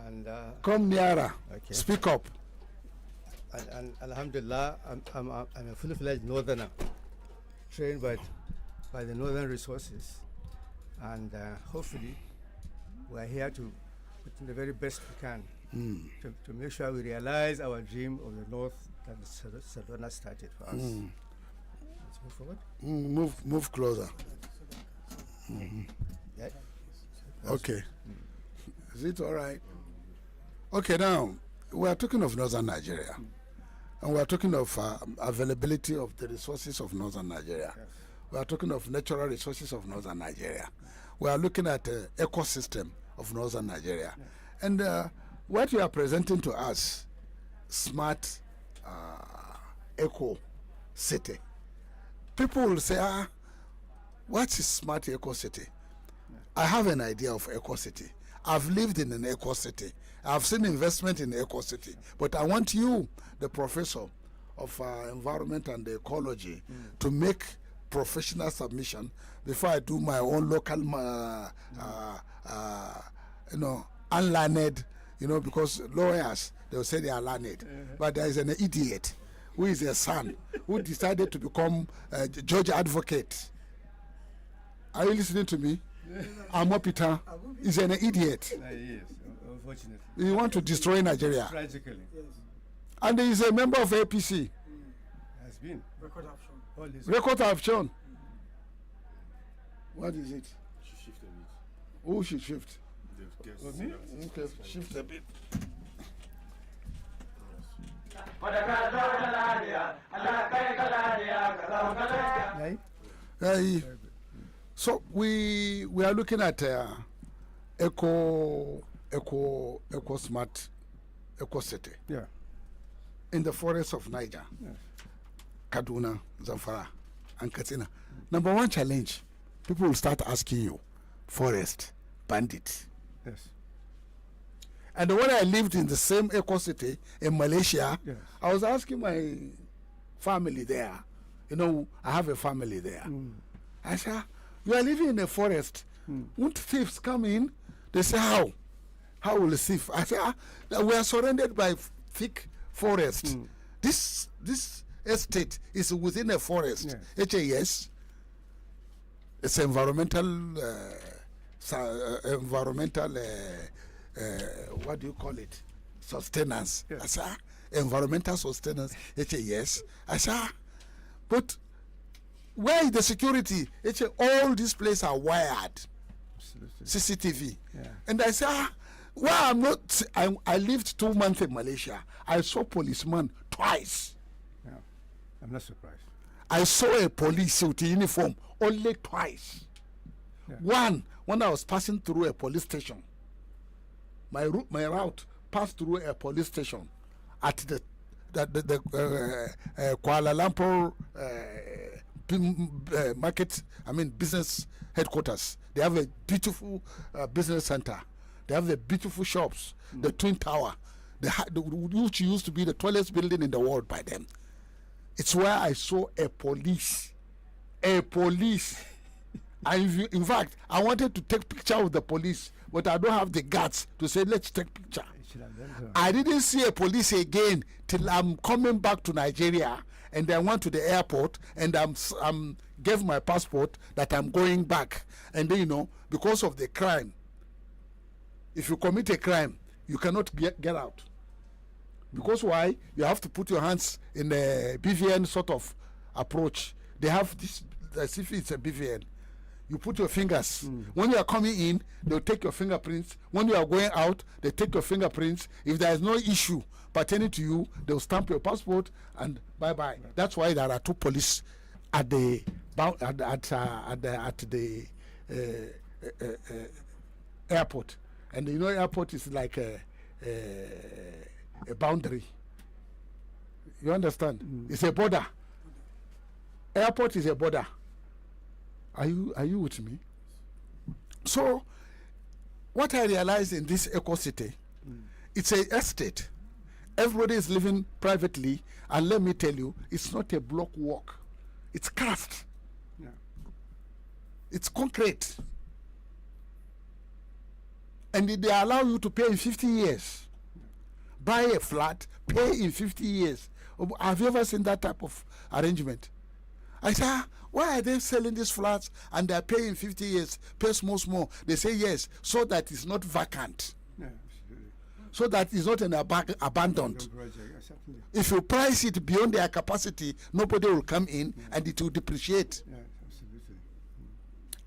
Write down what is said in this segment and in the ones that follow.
And come nearer. okay. Speak up. And Alhamdulillah, I'm a full-fledged northerner, trained by the Northern Resources, and hopefully we're here to put in the very best we can to make sure we realize our dream of the North that Sedona started for us. Let's move forward. Move closer. Yeah. Okay. Is it all right? Okay, now we are talking of Northern Nigeria, and we are talking of availability of the resources of Northern Nigeria. Yes. We are talking of natural resources of Northern Nigeria. We are looking at the ecosystem of Northern Nigeria. Yes. And what you are presenting to us, smart eco city. People will say, what is smart eco city? I have an idea of eco city. I've lived in an eco city. I've seen investment in eco city. But I want you, the professor of environment and ecology, to make professional submission before I do my own local, unlearned, because lawyers, they'll say they are learned. But there is an idiot who is a son who decided to become a judge advocate. Are you listening to me? Amopita is an idiot. Yes, unfortunately. He want to destroy Nigeria. Tragically. Yes. And he is a member of APC. Has been. Record have shown. All this. Record have shown. What is it? She shifted it. Who should shift? The guests. me? Okay, shift a bit. Right? So we are looking at eco smart eco city Yeah. in the forests of Niger, Yes. Kaduna, Zamfara, and Katsina. Number one challenge, people will start asking you, forest, bandit. Yes. And when I lived in the same eco city in Malaysia, Yes. I was asking my family there. I have a family there. I said, you are living in a forest. Won't thieves come in? They say, how? How will a thief? I say, we are surrounded by thick forest. This estate is within a forest. Yes. Yes. It's environmental, what do you call it? Sustenance. Yes. I say, environmental sustenance. Yes. I say, but where is the security? All these places are wired. Absolutely. CCTV. Yeah. And I say, I lived 2 months in Malaysia. I saw policeman twice. Yeah. I'm not surprised. I saw a police with uniform only twice. Yeah. One, when I was passing through a police station. My route passed through a police station at the Kuala Lumpur business headquarters. They have a beautiful business center. They have the beautiful shops, the Twin Tower, which used to be the tallest building in the world by then. It's where I saw a police. In fact, I wanted to take picture with the police, but I don't have the guts to say, let's take picture. I didn't see a police again till I'm coming back to Nigeria, and I went to the airport and I'm gave my passport that I'm going back. And then, because of the crime, if you commit a crime, you cannot get out. Because why? You have to put your hands in a BVN sort of approach. They have this, as if it's a BVN. You put your fingers. When you are coming in, they'll take your fingerprints. When you are going out, they take your fingerprints. If there is no issue pertaining to you, they'll stamp your passport and bye-bye. Right. That's why there are 2 police at the airport. And airport is like a boundary. You understand? It's a border. Airport is a border. Are you with me? So, what I realized in this eco city, it's an estate. Everybody is living privately, and let me tell you, it's not a block walk. It's cast. Yeah. It's concrete. And they allow you to pay in 50 years. Buy a flat, pay in 50 years. Have you ever seen that type of arrangement? I say, why are they selling these flats and they are paying 50 years, pay small? They say yes, so that it's not vacant. Yeah, absolutely. So that it's not an abandoned. Project, exactly. If you price it beyond their capacity, nobody will come in and it will depreciate. Yeah, absolutely.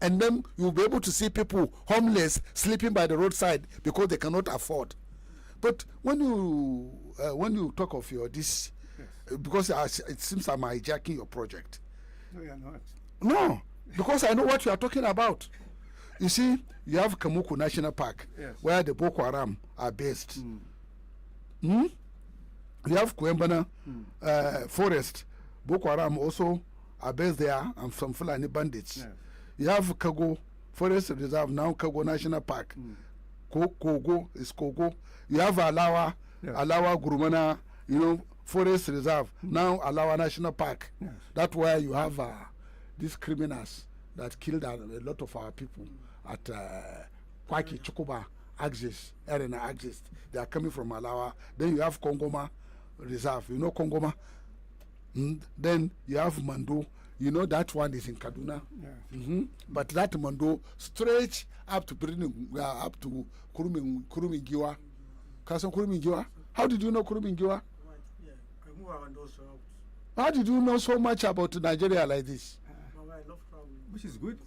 And then you'll be able to see people homeless sleeping by the roadside because they cannot afford. But when you talk of your this, Yes. because it seems I'm hijacking your project. No, you're not. No, because I know what you are talking about. You see, you have Kamuku National Park, Yes. where the Boko Haram are based. You have Kwembana Forest. Boko Haram also are based there, and some Fulani bandits. Yes. You have Kago Forest Reserve, now Kago National Park. Kogo is Kogo. You have Alawa, Yes. Alawa Gurumana, Forest Reserve, now Alawa National Park. Yes. That's where you have these criminals that killed a lot of our people at Kwaki, Chukuba, Axis, Arena Axis. They are coming from Alawa. Then you have Kongoma Reserve. You know Kongoma? Then you have Mando. You know that one is in Kaduna. Yeah. But that Mando stretch up to up to Kurumingiwa. Kasan Kurumingiwa? How did you know Kurumingiwa? Yeah, I move around those routes. How did you know so much about Nigeria like this? I love traveling. Which is good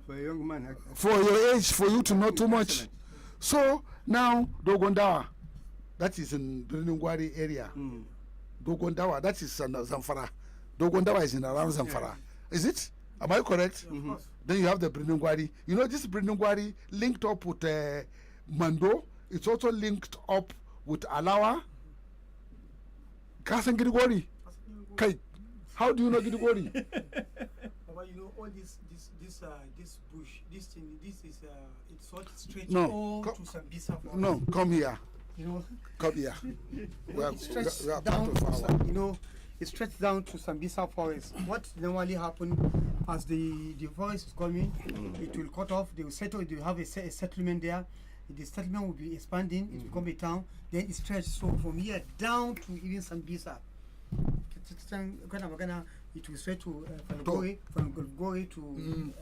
for a young man. For your age, for you to know too much. Excellent. So now Dogondawa, that is in Birningwari area. Dogondawa, that is in Zamfara. Dogondawa is in around Zamfara. Is it? Am I correct? Of course. Then you have the Birningwari. You know this Birningwari linked up with Mando. It's also linked up with Alawa. Kasan Girigori. Kai, how do you know Girigori? But you know all this bush, this thing, this is it's all straight No, all co- to Sambisa forest. No, come here. You know, Come here. We are it stretches part down of to our. you know, it stretches down to Sambisa forest. What normally happen as the forest is coming, it will cut off. They will settle. They will have a settlement there. The settlement will be expanding. It will become a town. Then it stretches so from here down to even Sambisa. It will stretch to from Golgore to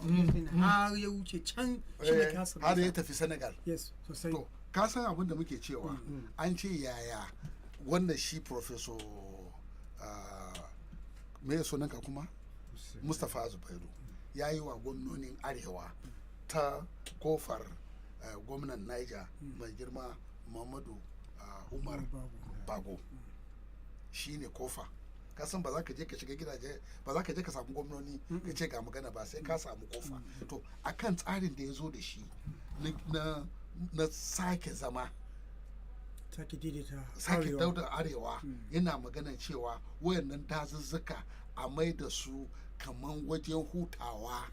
har ya wuce can shi ne kasa Har ya tafi Senegal. yes sosai To, ka san abin da muke cewa an ce yaya wannan shi Professor me sunanka kuma? Mustapha Zubairu ya yi wa gwamnonin Arewa ta kofar gwamnan Niger mai girma Muhammadu Umar Bago. Shi ne kofa. Kasan ba za ka je ka shiga gidaje ba za ka je ka samu gwamnoni ka ce ga magana ba sai ka samu kofa. To akan tsarin da ya zo da shi na sake zama sake daidaita sake arewa. dauda arewa yana magana cewa wayannan dazuzzuka a mai da su kaman wajen hutawa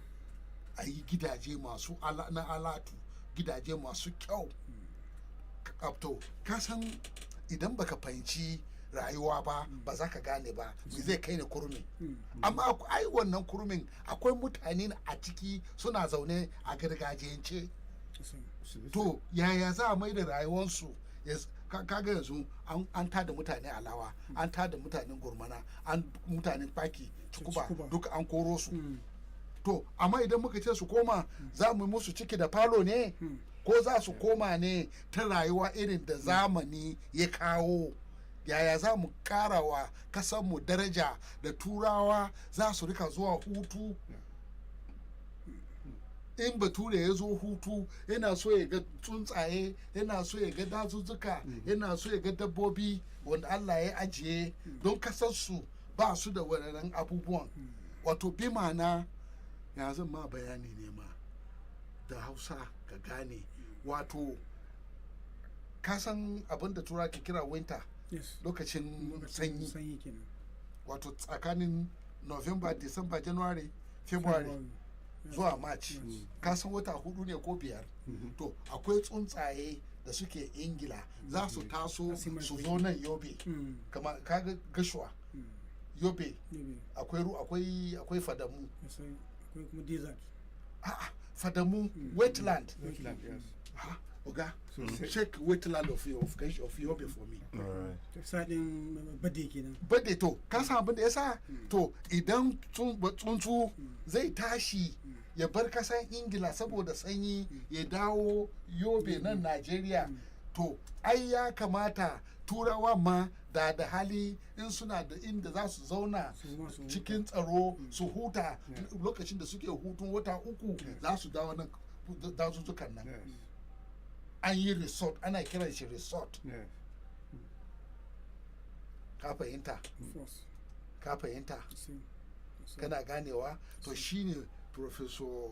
a yi gidaje masu na alatu gidaje masu kyau. To kasan idan baka fahimci rayuwa ba za ka gane ba me zai kai ni kurmi. Amma ai wannan kurmin akwai mutane a ciki suna zaune a gargajiyance. To yaya za a mai da rayuwarsu kaga yanzu an tada mutane Alawa, an tada mutanen Gurmana, an mutanen Faki Cukuba duka an koro su. To amma idan muka ce su koma za mu musu ciki da falo ne ko za su koma ne ta rayuwa irin da zamani ya kawo. Yaya za mu kara wa kasanmu daraja da turawa za su rika zuwa hutu. In bature ya zo hutu yana so ya ga tsuntsaye, yana so ya ga dazuzzuka, yana so ya ga dabbobi wanda Allah ya ajiye don kasarsu ba su da waɗannan abubuwan. Wato bi ma'ana ya zan ma bayani ne ma da Hausa ka gane. Wato kasan abin da tura ke kira winter. Yes. Lokacin sanyi kenan. wato tsakanin November, December, January, February zuwa March. Ka san wata 4 ne ko 5. To akwai tsuntsaye da suke Ingila za su taso su zo nan Yobe kamar kaga Gashuwa Yobe akwai fadamu akwai kuma desert. fadamu wetland Yes. Oga, So check wetland of Yobe for me. All right. Exciting Badeggi now. Bade to, ka san abin da yasa to idan tsuntsu zai tashi ya bar kasan Ingila saboda sanyi ya dawo Yobe nan Najeriya, to ai ya kamata turawa ma da hali in suna da inda za su zauna cikin tsaro su huta lokacin da suke hutun wata 3 za su dawo nan dazuzzukan nan. Yes. An yi resort, ana kiran shi resort. Yes. Ka fahimta? Of course. Ka fahimta? So, Kana ganewa? To shine Professor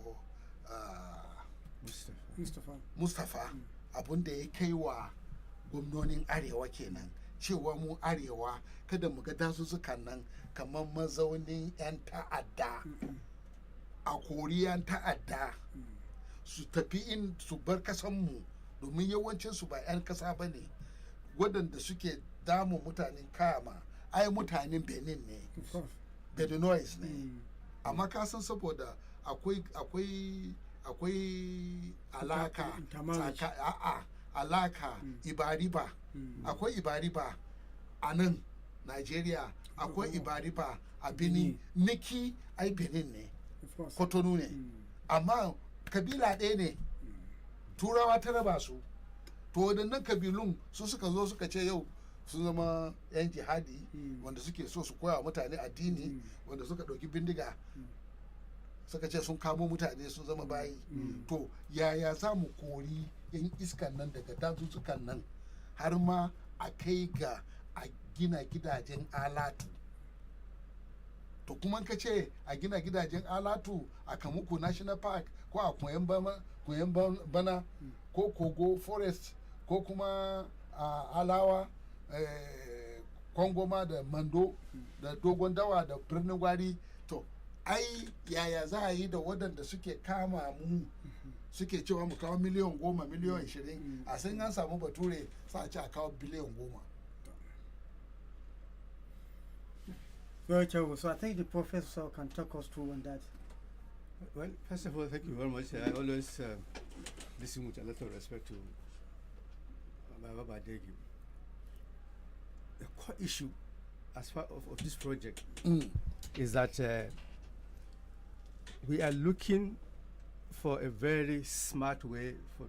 Mustafa. Mustapha abin da ya kai wa gwamnonin arewa kenan, cewa mu arewa kada mu ga dazuzzukan nan kamar mazaunin 'yan ta'adda, a kori 'yan ta'adda su tafi in su bar kasanmu, domin yawancinsu ba 'yan kasa ba ne. Waɗanda suke damun mutanen Kayama ai mutanen Benin ne, of course. Bedouins ne. Amma ka san saboda akwai alaka Intermarriage. alaka ibariba, akwai ibariba a nan Nigeria, akwai ibariba a Benin. Niki ai Benin ne, Of course. Kotonu ne, amma kabila ɗaya ne, turawa ta raba su. To waɗannan kabilun su suka zo suka ce yau sun zama 'yan jihadi wanda suke so su koya mutane addini, wanda suka ɗauki bindiga suka ce sun kamo mutane sun zama bayi. To yaya za mu kori 'yan iskan nan daga dazuzzukan nan har ma a kai ga a gina gidajen alatu? To kuma ka ce a gina gidajen alatu a Kamuku National Park ko a Koyan Bana ko Kogo Forest ko kuma a Alawa, Kwangoma da Mando da Dogon Dawa da Birnin Gwari, to ai yaya za a yi da waɗanda suke kama mu suke cewa mu kawo miliyan 10 miliyan 20 a san an samu bature sa a ce a kawo biliyan 10? Very terrible. So I think the professor can talk us through on that. Well, first of all, thank you very much. I always listen with a lot of respect to Baba Badeggi. The core issue as far of this project is that we are looking for a very smart way for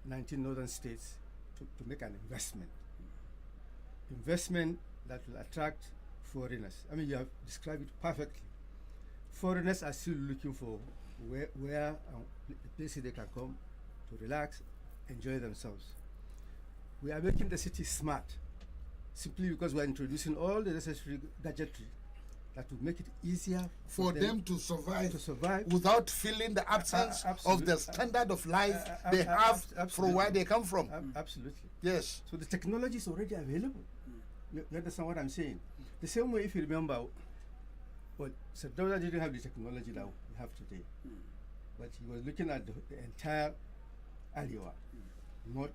19 northern states to make an investment that will attract foreigners. I mean, you have described it perfectly. Foreigners are still looking for where places they can come to relax, enjoy themselves. We are making the city smart simply because we are introducing all the necessary gadgetry that will make it easier For them to survive survive without feeling the absence of the standard of life they have from where they come from. Absolutely. Yes. So the technology is already available. You understand what I'm saying? The same way, if you remember, well, Sardauna didn't have the technology that we have today, but he was looking at the entire Aliwa, not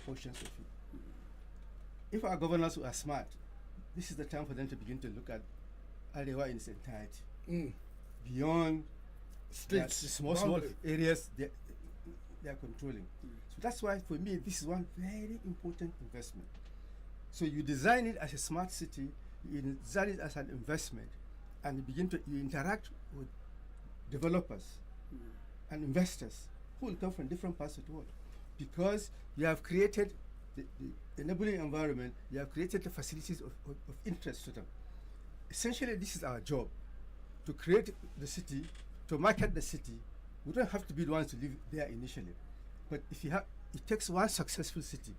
portions of it. If our governors are smart, this is the time for them to begin to look at Aliwa in its entirety, beyond the States, small areas they are controlling. So that's why, for me, this is one very important investment. So you design it as a smart city, you design it as an investment, and you interact with developers and investors who will come from different parts of the world, because you have created the enabling environment, you have created the facilities of interest to them. Essentially, this is our job, to create the city, to market the city. We don't have to be the ones to live there initially, but if you have, it takes one successful city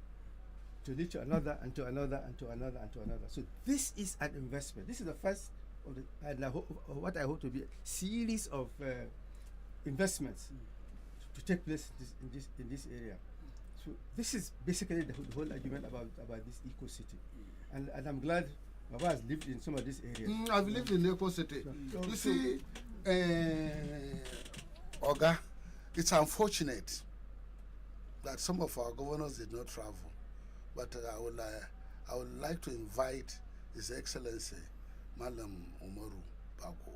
to lead to another and to another and to another and to another. So this is an investment. This is the first of the, and what I hope to be a series of investments to take place in this area. So this is basically the whole argument about this eco city, and I'm glad Baba has lived in some of these areas. I've lived in Eco City. You see, Oga, it's unfortunate that some of our governors did not travel, but I would like to invite His Excellency Malam Umaru Bako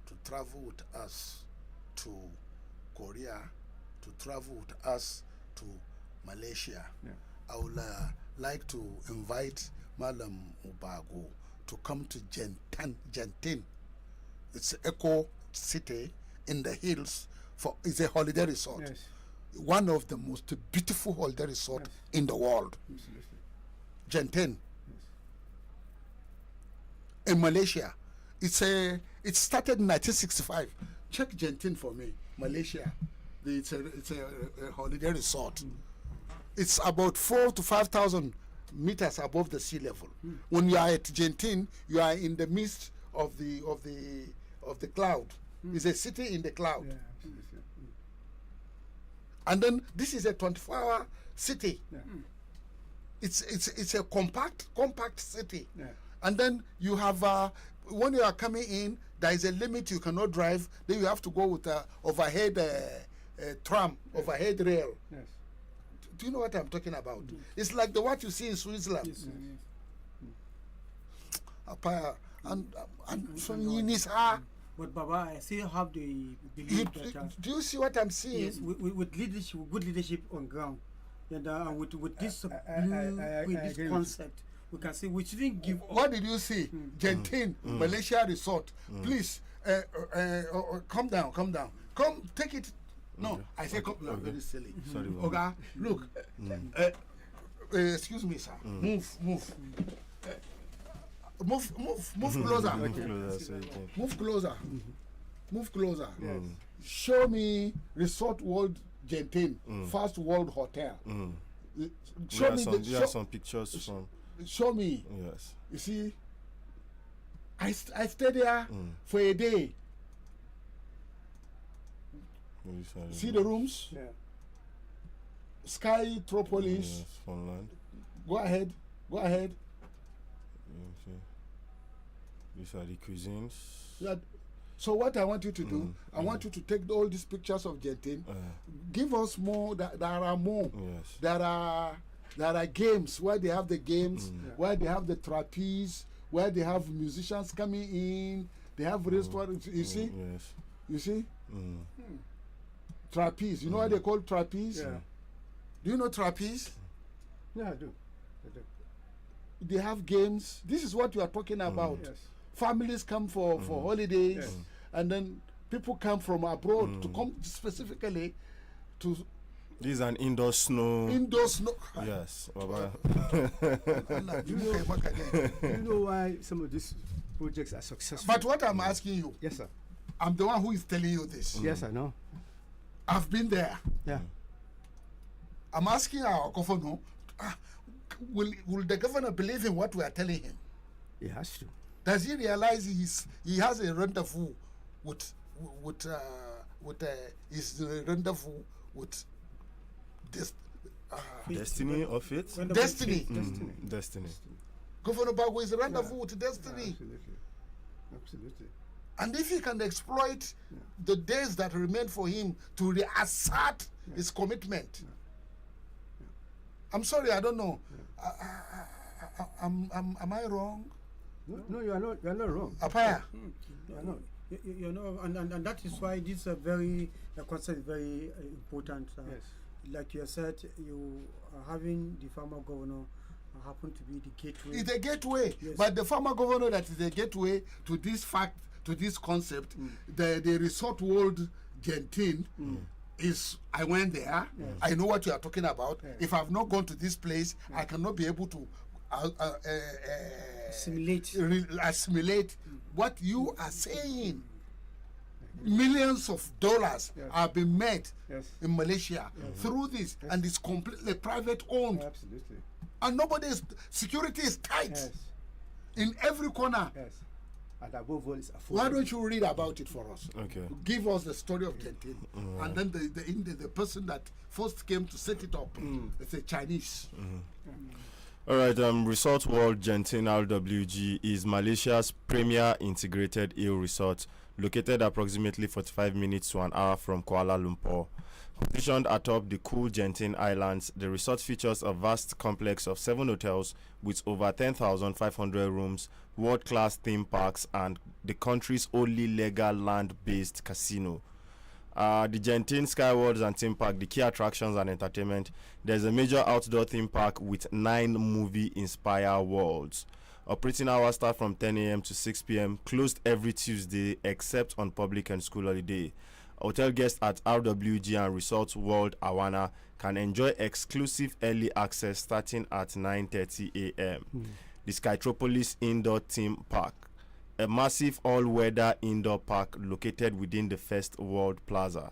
to travel with us to Korea, to travel with us to Malaysia, Yeah. I would like to invite Malam Ubago to come to Gentin. It's an eco city in the hills. It's a holiday resort. Yes. One of the most beautiful holiday resort Yes. in the world. Absolutely. Gentin. Yes. In Malaysia. It started in 1965. Check Gentin for me, Malaysia. It's a holiday resort. It's about 4,000 to 5,000 meters above the sea level. When you are at Gentin, you are in the midst of the cloud. It's a city in the cloud. Yeah, absolutely. And then this is a 24-hour city. Yeah. It's a compact city. Yeah. And then you have when you are coming in, there is a limit you cannot drive. Then you have to go with a overhead tram, overhead rail. Yes. Do you know what I'm talking about? It's like what you see in Switzerland. Yes, Apaya, and from Unisa. But Baba, I still have the belief that Do you see what I'm seeing? yes, with leadership, with good leadership on ground, and with this I with agree this with concept, we can say we shouldn't give up. What did you see? Gentin, Malaysia resort. Please, come down. Come, take it. No, I say come. I'm very silly. Sorry, Okay, look. Excuse me, sir. Move. Move closer. Move closer. Yes. Show me Resort World Gentin, First World Hotel. Show me There are some pictures from. Show me. Yes. You see, I stayed there for a day. See the rooms? Yeah. Sky Tropolis. Yes, from land. Go ahead. Yeah, see. These are the cuisines. Yeah. So what I want you to do, I want you to take all these pictures of Gentin. Give us more. There are more. Yes. There are games where they have the games, where they have the trapeze, where they have musicians coming in. They have restaurants. You see? Yes. You see? Trapeze. You know what they call trapeze? Yeah. Do you know trapeze? Yeah, I do. They have games. This is what you are talking about. Yes. Families come for holidays, Yes. and then people come from abroad to come specifically to This is an indoor snow. snow. Yes. Baba. Do you know why some of these projects are successful? But what I'm asking you, Yes, sir. I'm the one who is telling you this. Yes, I know. I've been there. Yeah. I'm asking our governor, will the governor believe in what we are telling him? He has to. Does he realize he has a rendezvous with his rendezvous with this Destiny of it. destiny? Destiny. Governor Bago is a rendezvous with destiny. Absolutely. And if he can exploit the days that remain for him to reassert his commitment, I'm sorry, I don't know. Am I wrong? No, you are not. You are not wrong. Apaya. You are not. You know, and that is why this the concept is very important. Yes. Like you said, you are having the former governor happen to be the gateway. It's a gateway, Yes. but the former governor that is a gateway to this fact, to this concept, the Resort World Gentin is. I went there. I know what you are talking about. If I've not gone to this place, I cannot be able to assimilate what you are saying. Millions of dollars have been made in Malaysia through this, and it's completely private owned. Absolutely. And security is tight Yes. in every corner. Yes. And above all, it's affordable. Why don't you read about it for us? Okay. Give us the story of Gentin, and then the person that first came to set it up. It's a Chinese. All right. Resort World Genting RWG is Malaysia's premier integrated hill resort, located approximately 45 minutes to an hour from Kuala Lumpur. Positioned atop the cool Genting Islands, the resort features a vast complex of 7 hotels with over 10,500 rooms, world-class theme parks, and the country's only legal land-based casino. The Genting Sky Worlds and Theme Park, the key attractions and entertainment. There's a major outdoor theme park with 9 movie-inspired worlds. Operating hours start from 10 a.m. to 6 p.m. Closed every Tuesday except on public and school holiday. Hotel guests at RWG and Resort World Awana can enjoy exclusive early access starting at 9:30 a.m. The Skytropolis Indoor Theme Park, a massive all-weather indoor park located within the First World Plaza.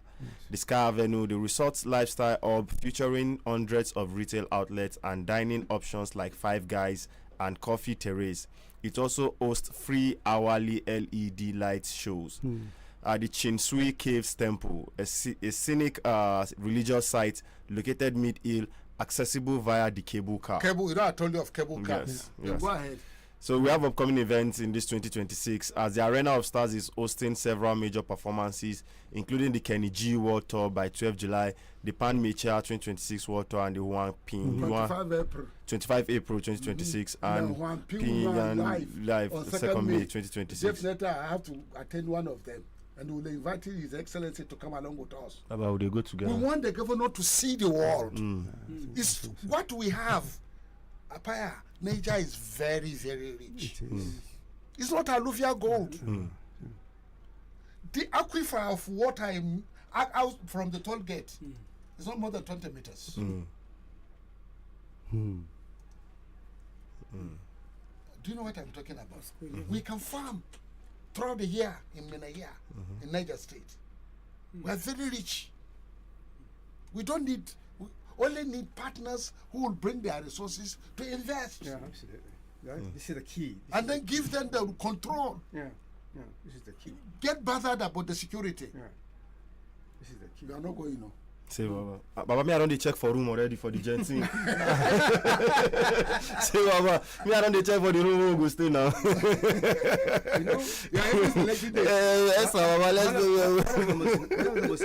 The Sky Avenue, the resort's lifestyle hub featuring hundreds of retail outlets and dining options like Five Guys and Coffee Terrace. It also hosts free hourly LED light shows. The Chinsui Caves Temple, a scenic religious site located mid-hill, accessible via the cable car. Cable, I told you of cable car. Yes. Go ahead. So we have upcoming events in this 2026 as the Arena of Stars is hosting several major performances, including the Kenny G World Tour by 12 July, the Pan Mecha 2026 World Tour, and the Huang Ping 25 April 2026, and Huang Ping Ping Live on 2nd May 2026. Definitely, I have to attend one of them, and we'll invite His Excellency to come along with us. About they go together. We want the governor to see the world. It's what we have. Apaya, Niger is very, very rich. It's not alluvial gold. The aquifer of water out from the toll gate is not more than 20 meters. Do you know what I'm talking about? We can farm throughout the year in Minna in Niger State. We are very rich. We only need partners who will bring their resources to invest. Yeah, absolutely. Yeah, this is the key. And then give them the control. Yeah, this is the key. Get bothered about the security. Yeah, this is the key. You are not going, Say, Baba. Baba, me I don't check for room already for the Genting. Say, Baba, me I don't check for the room we go stay now. You know, Yes, Baba, let's go. One of the most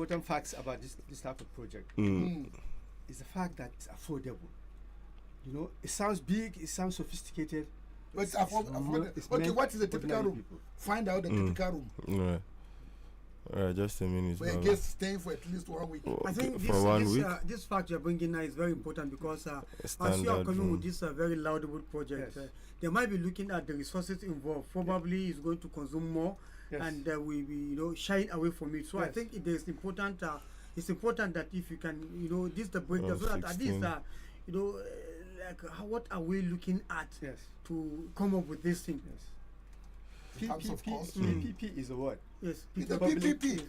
important facts about this type of project is the fact that it's affordable. You know, it sounds big, it sounds sophisticated. But it's affordable. Okay, what is the typical room? Find out the typical room. Alright, just a minute. Where guests staying for at least 1 week. I think this fact you're bringing now is very important because as you are coming with this very laudable project, they might be looking at the resources involved. Probably is going to consume more, and we be shying away from it. So I think it is important. It's important that if you can, this the breakdown, so that at least what are we looking at to come up with this thing? PPP is a word. Yes, the PPP.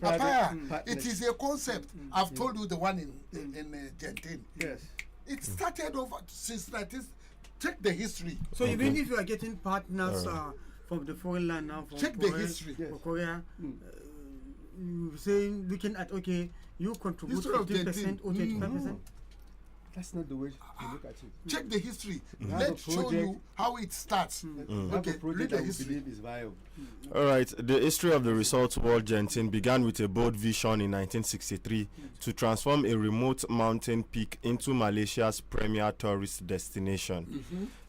It is a concept. I've told you the one in Genting. Yes. It started over since 19. Check the history. So even if you are getting partners from the foreign land now, from check the history. Korea, saying looking at you contribute 15% or 25%. That's not the way to look at it. Check the history. Let's show you how it starts. Okay, read the history. Is viable. All right. The history of the Resort World Genting began with a bold vision in 1963 to transform a remote mountain peak into Malaysia's premier tourist destination.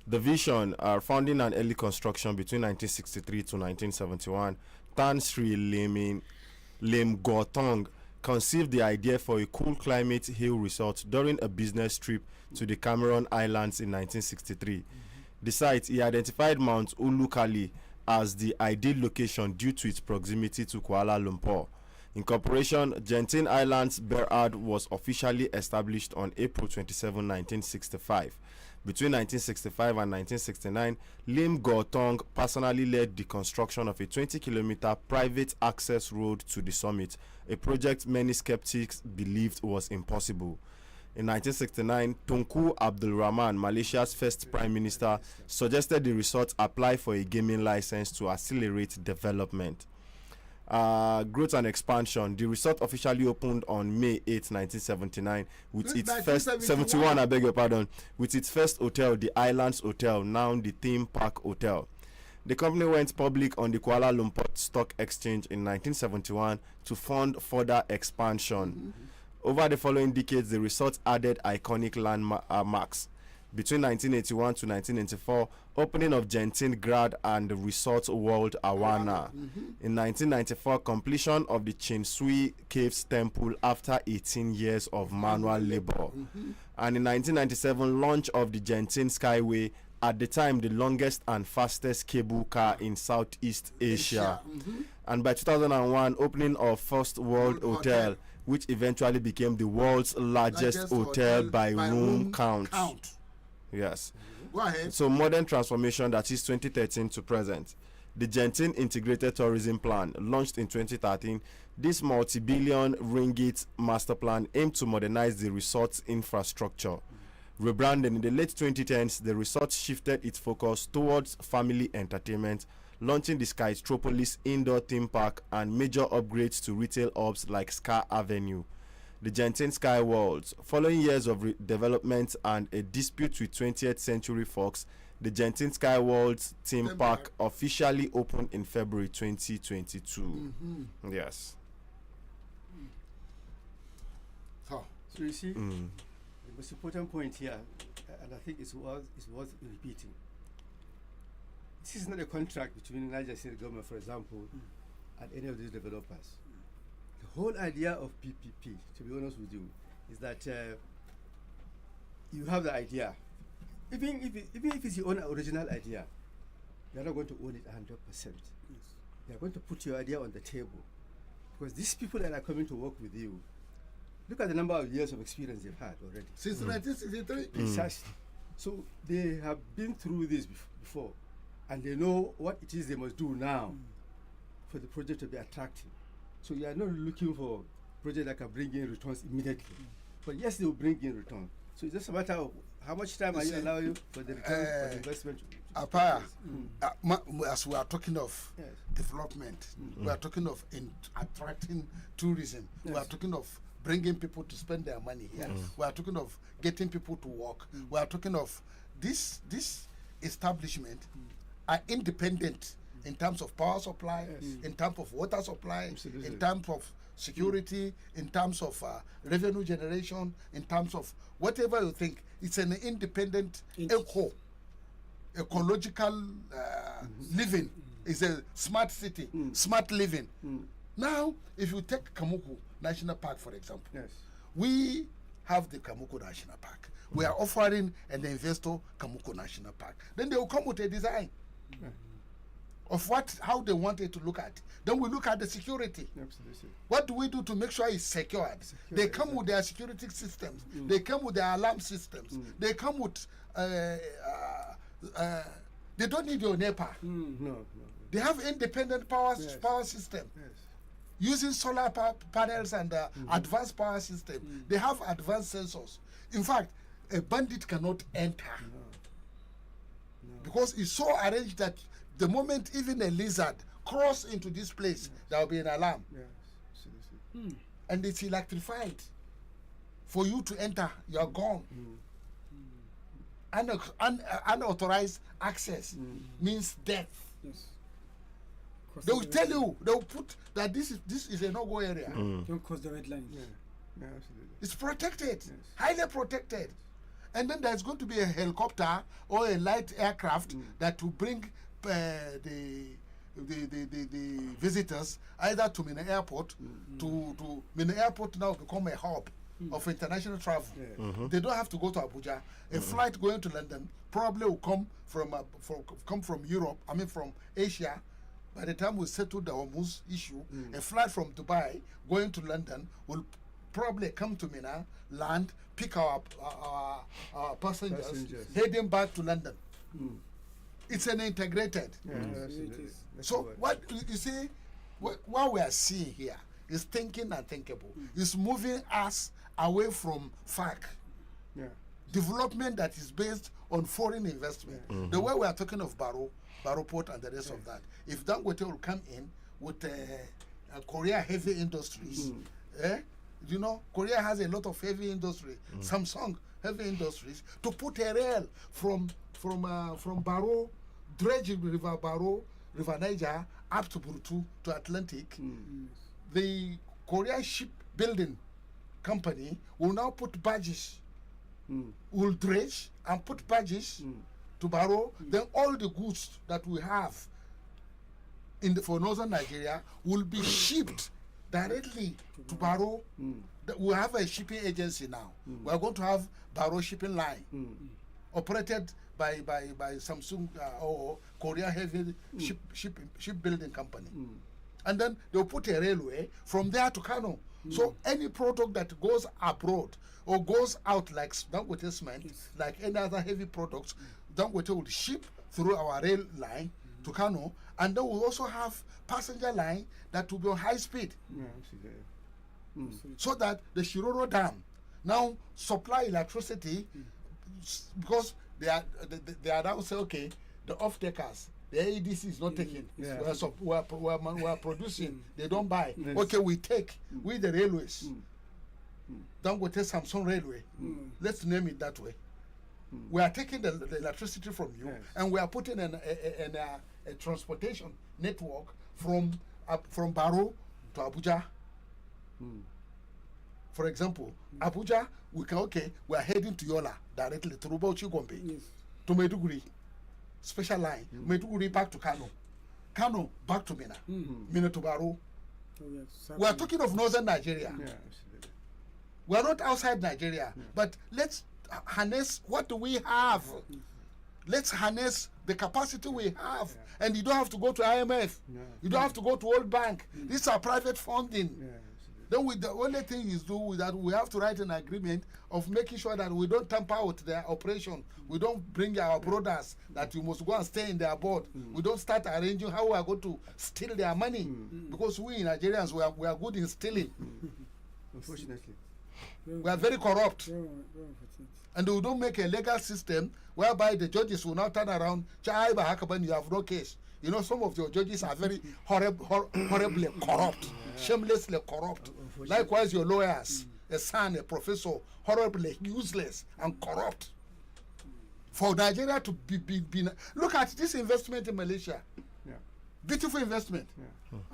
The vision, founding and early construction between 1963 to 1971, Tan Sri Lim Gotong conceived the idea for a cool climate hill resort during a business trip to the Cameron Islands in 1963. The site, he identified Mount Ulukali as the ideal location due to its proximity to Kuala Lumpur. Incorporation, Genting Islands Berhad was officially established on April 27, 1965. Between 1965 and 1969, Lim Gotong personally led the construction of a 20-kilometer private access road to the summit, a project many skeptics believed was impossible. In 1969, Tunku Abdul Rahman, Malaysia's first prime minister, suggested the resort apply for a gaming license to accelerate development. Growth and expansion. The resort officially opened on May 8, 1979 with its first 71, I beg your pardon, with its first hotel, the Islands Hotel, now the Theme Park Hotel. The company went public on the Kuala Lumpur Stock Exchange in 1971 to fund further expansion. Over the following decades, the resort added iconic landmarks. Between 1981 to 1984, opening of Genting Grad and the Resort World Awana. In 1994, completion of the Chinsui Caves Temple after 18 years of manual labor. And in 1997, launch of the Genting Skyway, at the time the longest and fastest cable car in Southeast Asia. And by 2001, opening of First World Hotel, which eventually became the world's largest hotel by room count. Yes. Go ahead. So modern transformation, that is 2013 to present. The Genting Integrated Tourism Plan, launched in 2013, this multi-billion ringgit master plan aimed to modernize the resort's infrastructure. Rebranded in the late 2010s, the resort shifted its focus towards family entertainment, launching the Skystropolis indoor theme park and major upgrades to retail hubs like Sky Avenue. The Genting Sky Worlds. Following years of development and a dispute with 20th Century Fox, the Genting Sky Worlds theme park officially opened in February 2022. Yes. So, So you see, the most important point here, and I think it's worth repeating. This is not a contract between the Niger State government, for example, and any of these developers. The whole idea of PPP, to be honest with you, is that you have the idea. Even if it's your own original idea, you're not going to own it 100%. You're going to put your idea on the table. Because these people that are coming to work with you, look at the number of years of experience they've had already. since 1963. Precisely. So they have been through this before, and they know what it is they must do now for the project to be attractive. So you are not looking for projects that can bring in returns immediately. But yes, they will bring in returns. So it's just a matter of how much time are you allowing for the return for the investment. Apaya, as we are talking of Yes. development, we are talking of attracting tourism, we are talking of bringing people to spend their money here, we are talking of getting people to work, we are talking of this establishment are independent in terms of power supply, in terms of water supply, Absolutely. in terms of security, in terms of revenue generation, in terms of whatever you think. It's an independent ecological living. It's a smart city, smart living. Now, if you take Kamuku National Park, for example, Yes. we have the Kamuku National Park. We are offering an investor Kamuku National Park. Then they will come with a design of how they want it to look at. Then we look at the security. Absolutely. What do we do to make sure it's secured? They come with their security systems. They come with their alarm systems. They come with. They don't need your NEPA. No. They have independent power system. Yes. Using solar panels and advanced power system. They have advanced sensors. In fact, a bandit cannot enter because it's so arranged that the moment even a lizard cross into this place, there will be an alarm. Yes. Absolutely. And it's electrified. For you to enter, you're gone. Unauthorized access means death. Yes. They will tell you, they will put that this is a no-go area. Don't cross the red line. Yeah. Yeah, absolutely. It's protected, highly protected. And then there's going to be a helicopter or a light aircraft that will bring the visitors either to Minna Airport. To Minna Airport now become a hub of international travel. They don't have to go to Abuja. A flight going to London probably will come from Europe. I mean from Asia. By the time we settle the Hormuz issue, a flight from Dubai going to London will probably come to Minna, land, pick our passengers, heading back to London. It's an integrated. Yeah, absolutely. So what you see, what we are seeing here is thinking and thinkable. It's moving us away from FAC. Yeah. Development that is based on foreign investment. The way we are talking of Barrow Port and the rest of that. If Dangote will come in with Korea heavy industries, you know, Korea has a lot of heavy industry. Samsung heavy industries to put a rail from Barrow, dredge River Barrow, River Niger up to Burutu to Atlantic. The Korea shipbuilding company will now put barges will dredge and put barges to Barrow. Then all the goods that we have for northern Nigeria will be shipped directly to Barrow. We have a shipping agency now. We are going to have Barrow shipping line operated by Samsung or Korea Heavy Shipbuilding Company. And then they'll put a railway from there to Kano. So any product that goes abroad or goes out like Dangote cement, like any other heavy products, Dangote would ship through our rail line to Kano, and then we'll also have passenger line that will be on high speed. So that the Shiroro Dam now supply electricity because they are now say, okay, the off-takers, the AEDC is not taking. We are producing. They don't buy. Okay, we take. We the railways. Dangote Samsung Railway. Let's name it that way. We are taking the electricity from you, and we are putting a transportation network from to Abuja. For example, Abuja, we are heading to Yola directly through Bauchi Gombe to Maiduguri. Special line, Maiduguri back to Kano, Kano back to Minna, Minna to Barrow. We are talking of northern Nigeria. We are not outside Nigeria, but let's harness what do we have. Let's harness the capacity we have, and you don't have to go to IMF. You don't have to go to World Bank. These are private funding. Then the only thing is that we have to write an agreement of making sure that we don't tamper with their operation. We don't bring our brothers that you must go and stay in their board. We don't start arranging how we are going to steal their money, because we Nigerians we are good in stealing. Unfortunately, we are very corrupt, and we don't make a legal system whereby the judges will now turn around. You have no case. You know, some of your judges are very horribly corrupt, shamelessly corrupt. Likewise, your lawyers, a son, a professor, horribly useless and corrupt. For Nigeria to be look at this investment in Malaysia. Beautiful investment.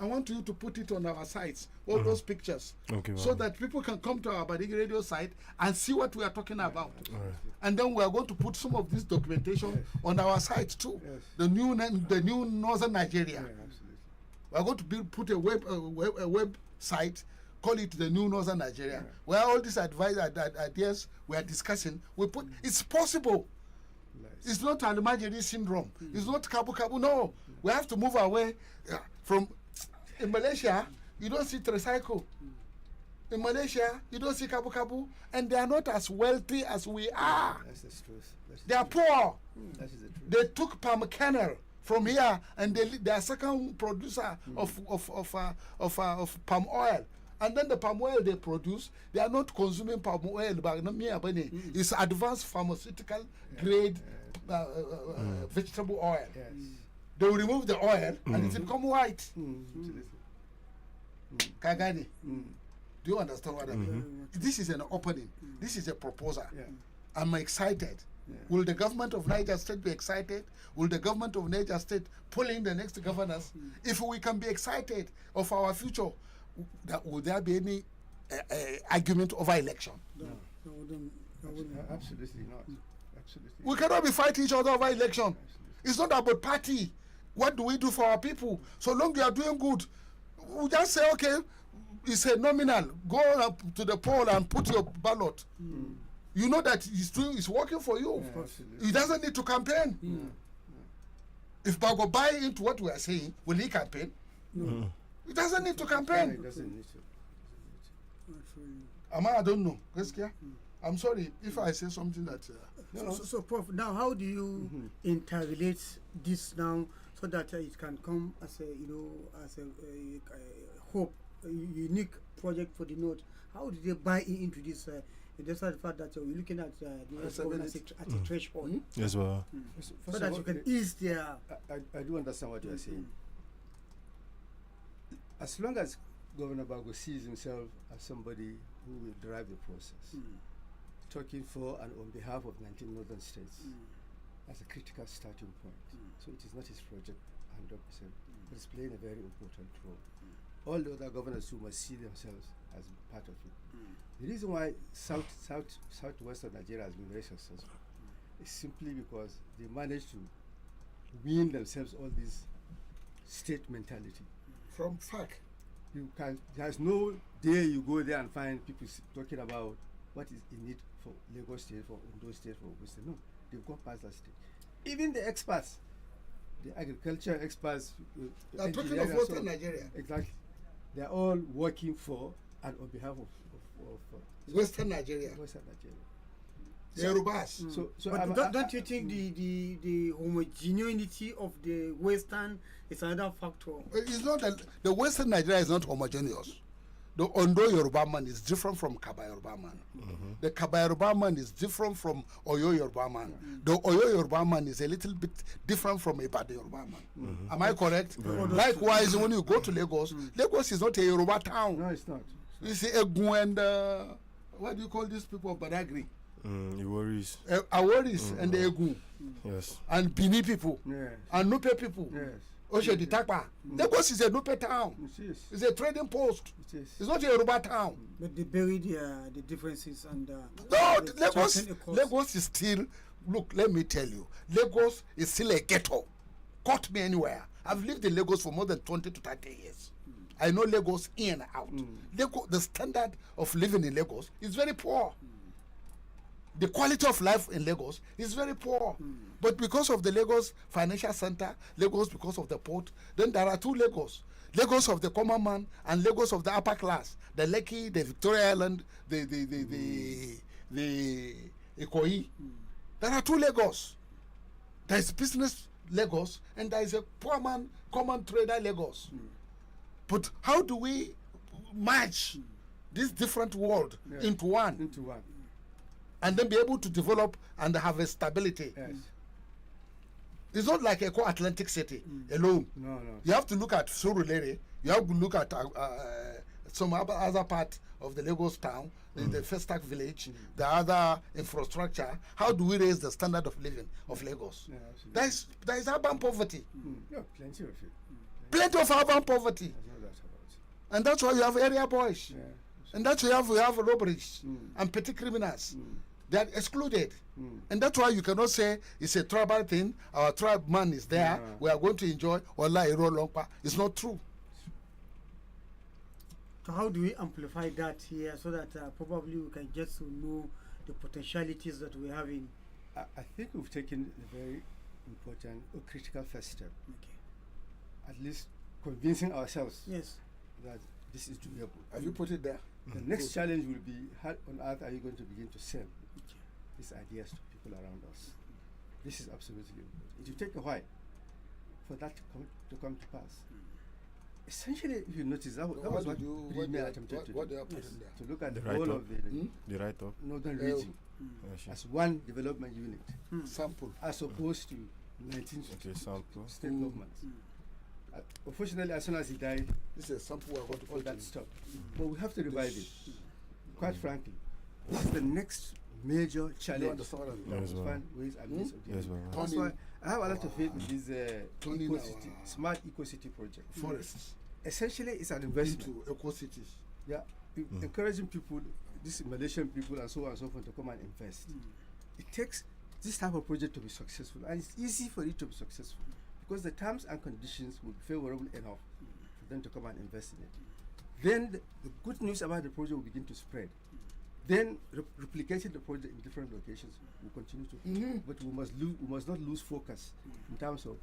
I want you to put it on our sites, all those pictures, so that people can come to our Badeggi radio site and see what we are talking about. And then we are going to put some of this documentation on our site too. The new northern Nigeria. We are going to put a website, call it the new northern Nigeria, where all these ideas we are discussing, we put. It's possible. It's not an imaginary syndrome. It's not kabu. No, we have to move away from. In Malaysia, you don't see tricycle. In Malaysia, you don't see kabu, and they are not as wealthy as we are. That's the truth. They are poor. That is the truth. They took palm kernel from here, and they are second producer of palm oil. And then the palm oil they produce, they are not consuming palm oil, but it's advanced pharmaceutical grade vegetable oil. They will remove the oil and it will become white. Kagani. Do you understand what I mean? This is an opening. This is a proposal. I'm excited. Will the government of Niger State be excited? Will the government of Niger State pull in the next governors? If we can be excited of our future, will there be any argument over election? No, Absolutely not. Absolutely. We cannot be fighting each other over election. It's not about party. What do we do for our people? So long you are doing good, we just say, okay, it's a nominal. Go up to the poll and put your ballot. You know that it's working for you. He doesn't need to campaign. If Bago buy into what we are saying, will he campaign? No. He doesn't need to campaign. He doesn't need to. I don't know. I'm sorry if I say something that. So, Prof, now how do you interrelate this now so that it can come as a hope, a unique project for the North? How do they buy into this? Despite the fact that we're looking at the governance at a threshold. Yes, well. So that you can ease their. I do understand what you are saying. As long as Governor Bago sees himself as somebody who will drive the process, talking for and on behalf of 19 northern states as a critical starting point. So it is not his project 100%, but it's playing a very important role. All the other governors who must see themselves as part of it. The reason why southwestern Nigeria has been very successful is simply because they managed to wean themselves all this state mentality. From fact. There's no day you go there and find people talking about what is in it for Lagos State, for Ondo State, for Ogun State. No, they've gone past that state. Even the experts, the agriculture experts, They're talking of engineering and so Western on. Nigeria. Exactly. They're all working for and on behalf of Western Nigeria. Western Nigeria. The Yorubas. So But don't you think the homogeneity of the Western is another factor? It's not the Western Nigeria is not homogeneous. The Ondo Yoruba man is different from Kaba Yoruba man. The Kaba Yoruba man is different from Oyo Yoruba man. The Oyo Yoruba man is a little bit different from Ibadan Yoruba man. Am I correct? Likewise, when you go to Lagos, Lagos is not a Yoruba town. no, it's not. You see Egun and what do you call these people of Badeggi? It worries. Aworis and the Egun Yes. and Bini people Yes. and Nupe people. Yes. Oshodi Takpa. Lagos is a Nupe town. It is. It's a trading post. It is. It's not a Yoruba town. But they bury the differences and No, the Lagos, certain economies. Lagos is still. Look, let me tell you, Lagos is still a ghetto. Caught me anywhere. I've lived in Lagos for more than 20 to 30 years. I know Lagos in and out. Lagos, the standard of living in Lagos is very poor. The quality of life in Lagos is very poor. But because of the Lagos Financial Center, Lagos because of the port, then there are two Lagos. Lagos of the common man and Lagos of the upper class. The Lekki, the Victoria Island, the Ikoyi. There are two Lagos. There is business Lagos and there is a poor man, common trader Lagos. But how do we merge this different world into one? Into one. And then be able to develop and have a stability. Yes. It's not like a Atlantic city alone. No. You have to look at Surulere. You have to look at some other part of the Lagos town, the Festac village, the other infrastructure. How do we raise the standard of living of Lagos? Yeah, absolutely. There is urban poverty. Yeah, plenty of it. Plenty of urban poverty. There's no doubt about it. And that's why you have area boys. Yeah. And that's why we have robberies and petty criminals. They are excluded. And that's why you cannot say it's a tribal thing. Our tribe man is there. Yeah. We are going to enjoy. It's not true. So how do we amplify that here so that probably we can get to know the potentialities that we have in? I think we've taken a very important or critical first step. Okay. At least convincing ourselves Yes. that this is doable. Have you put it there? The next challenge will be how on earth are you going to begin to sell these ideas to people around us? This is absolutely important. It will take a while for that to come to pass. Essentially, if you notice, that was what Premier attempted to what do. they are putting there? To look at the The whole write-up. of the The write-up. northern region as one development unit, Sample. as opposed to 19 Okay, sample. state governments. Unfortunately, as soon as he died, This is a sample we are going to all put that in. stopped. But we have to revive it. Quite frankly, this is the next major You challenge. understand what I mean? We Yes, must ma'am. find ways and means of doing Yes, it. ma'am. That's why I have a lot of faith in this Turning eco-city, our smart eco-city project. Forests Essentially, it's an investment. into eco cities. Yeah, encouraging people, these Malaysian people and so on and so forth, to come and invest. It takes this type of project to be successful, and it's easy for it to be successful because the terms and conditions will be favorable enough for them to come and invest in it. Then the good news about the project will begin to spread. Then replicating the project in different locations will continue to, but we must not lose focus in terms of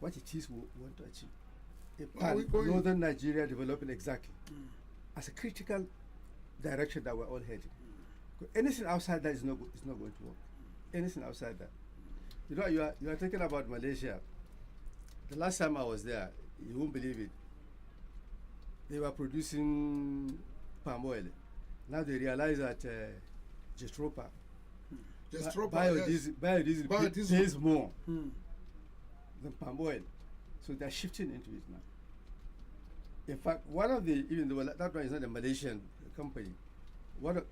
what it is we want to achieve. Are we going- Northern Nigeria developing exactly as a critical direction that we're all heading. Anything outside that is not going to work. Anything outside that. You know, you are talking about Malaysia. The last time I was there, you won't believe it. They were producing palm oil. Now they realize that Jetropa, Just drop our biodiesel pays more than palm oil. So they're shifting into it now. In fact, one of the, even though that one is not a Malaysian company, it's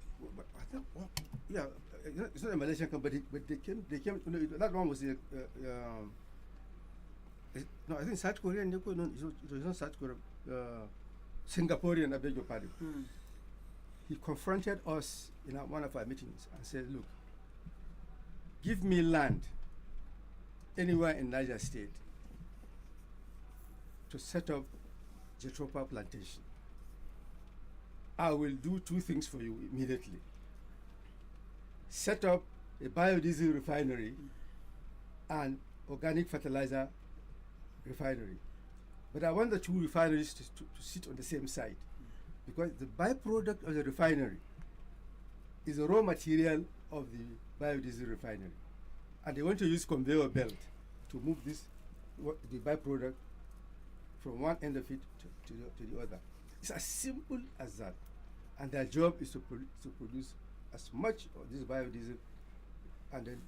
not a Malaysian company, but they came, that one was no, I think South Korean, no, it was not South Korea, Singaporean, I beg your pardon. he confronted us in one of our meetings and said, look, give me land anywhere in Niger State to set up Jatropha plantation. I will do two things for you immediately. Set up a biodiesel refinery and organic fertilizer refinery. But I want the two refineries to sit on the same site, because the byproduct of the refinery is the raw material of the biodiesel refinery. And they want to use conveyor belt to move the byproduct from one end of it to the other. It's as simple as that. And their job is to produce as much of this biodiesel, and then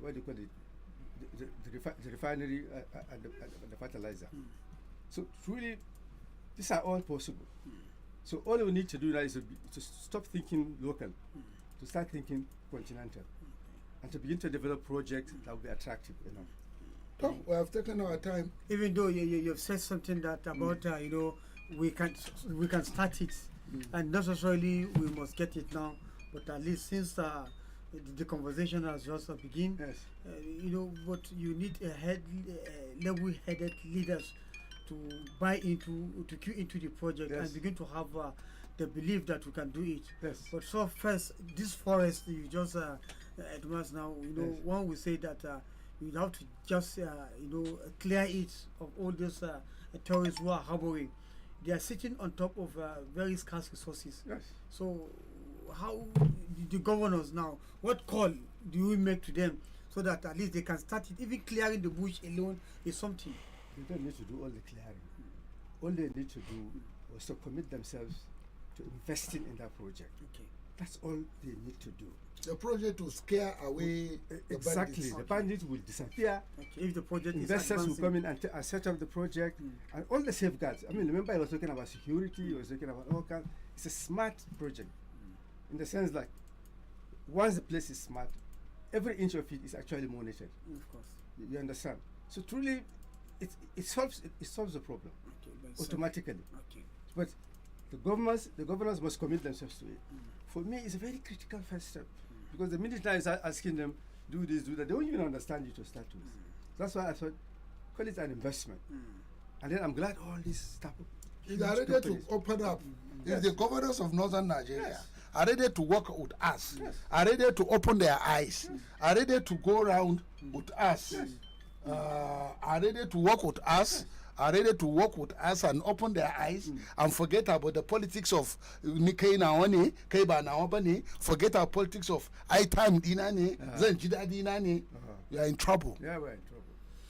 what do you call it? The refinery and the fertilizer. So truly, these are all possible. So all we need to do now is to stop thinking local, to start thinking continental, and to begin to develop projects that will be attractive enough. Tom, we have taken our time. Even though you've said something that about we can start it, and not necessarily we must get it now, but at least since the conversation has just begun, Yes. But you need level-headed leaders to buy into the project, Yes. and begin to have the belief that we can do it. Yes. But so first, this forest you just advanced now, Yes. one will say that you have to just clear it of all those tourists who are harboring. They are sitting on top of very scarce resources. Yes. So how the governors now, what call do we make to them so that at least they can start it? Even clearing the bush alone is something. They don't need to do all the clearing. All they need to do was to commit themselves to investing in that project. Okay. That's all they need to do. The project will scare away the Exactly. bandits. The bandits will disappear. Okay. If the project Investors is will advancing. come in and set up the project, and all the safeguards. I mean, remember I was talking about security, I was talking about all kinds. It's a smart project, in the sense that once the place is smart, every inch of it is actually monitored. Of course. You understand? So truly, it solves the problem Okay. But automatically. okay. But the governors must commit themselves to it. For me, it's a very critical first step, because the minute I start asking them, do this, do that, they won't even understand you to start with. That's why I thought, call it an investment. And then I'm glad all this stuff. They are ready to open up. Yes. If the governors of northern Nigeria Yes. are ready to work with us, Yes. are ready to open their eyes, are ready to go around with us, Yes. are ready to work with us, are ready to work with us and open their eyes and forget about the politics of Nikkei Naone, Keba Nawabani, forget our politics of I time Dinani, Zenjida Dinani, we are in trouble. Yeah, we're in trouble.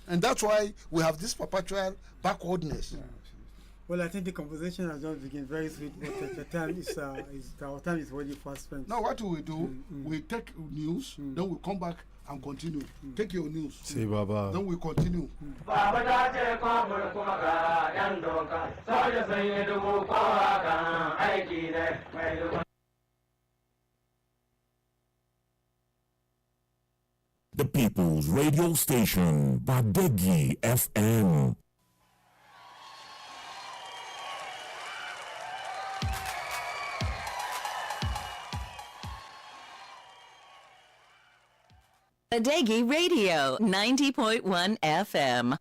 And that's why we have this perpetual backwardness. Well, I think the conversation has just begun very sweet, but the time is our time is already fast spent. Now what do? We take news, then we come back and continue. Take your news. Say Baba. Then we continue. The People's Radio Station, Badeggi FM. Badeggi Radio, 90.1 FM.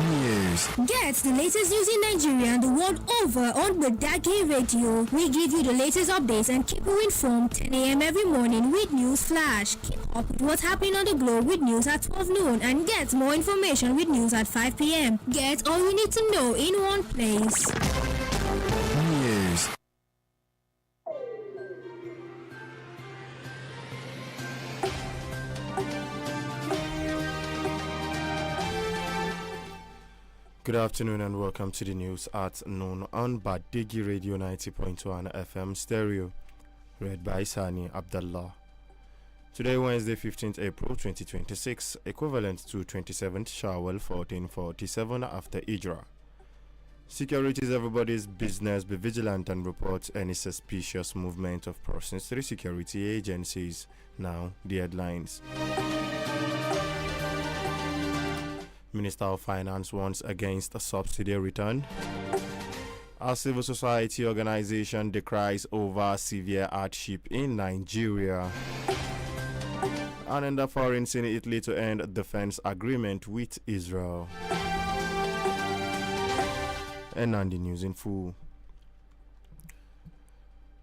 News. Get the latest news in Nigeria and the world over on Badeggi Radio. We give you the latest updates and keep you informed 10 a.m. every morning with News Flash. Keep up with what's happening on the globe with news at 12 noon and get more information with news at 5 p.m. Get all you need to know in one place. News. Good afternoon and welcome to the news at noon on Badeggi Radio 90.1 FM stereo, read by Sani Abdullah. Today, Wednesday, 15th April 2026, equivalent to 27th Shawwal 1447 after Hijrah. Security is everybody's business. Be vigilant and report any suspicious movement of persons to the security agencies. Now, the headlines. Minister of Finance warns against a subsidy return. A civil society organization decries over severe hardship in Nigeria. And in the foreign scene, Italy to end defense agreement with Israel. And on the news in full.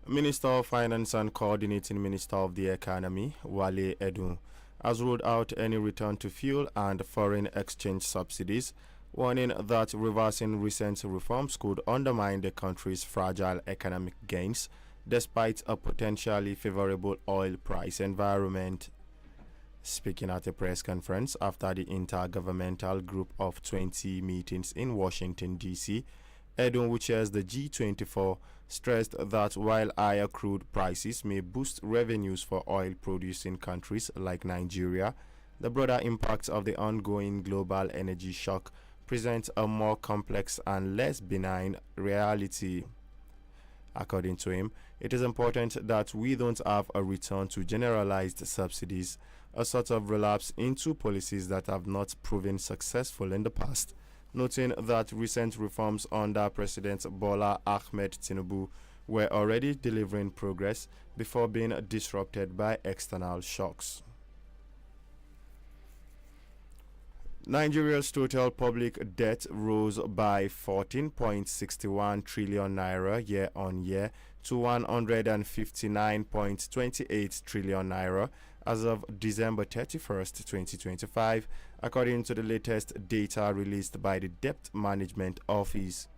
Minister of Finance and Coordinating Minister of the Economy, Wale Edun, has ruled out any return to fuel and foreign exchange subsidies, warning that reversing recent reforms could undermine the country's fragile economic gains despite a potentially favorable oil price environment. Speaking at a press conference after the Intergovernmental Group of 20 meetings in Washington, D.C., Edun, who chairs the G24, stressed that while higher crude prices may boost revenues for oil-producing countries like Nigeria, the broader impacts of the ongoing global energy shock present a more complex and less benign reality. According to him, it is important that we don't have a return to generalized subsidies, a sort of relapse into policies that have not proven successful in the past, noting that recent reforms under President Bola Ahmed Tinubu were already delivering progress before being disrupted by external shocks. Nigeria's total public debt rose by 14.61 trillion naira year-on-year to 159.28 trillion naira as of December 31st, 2025, according to the latest data released by the Debt Management Office.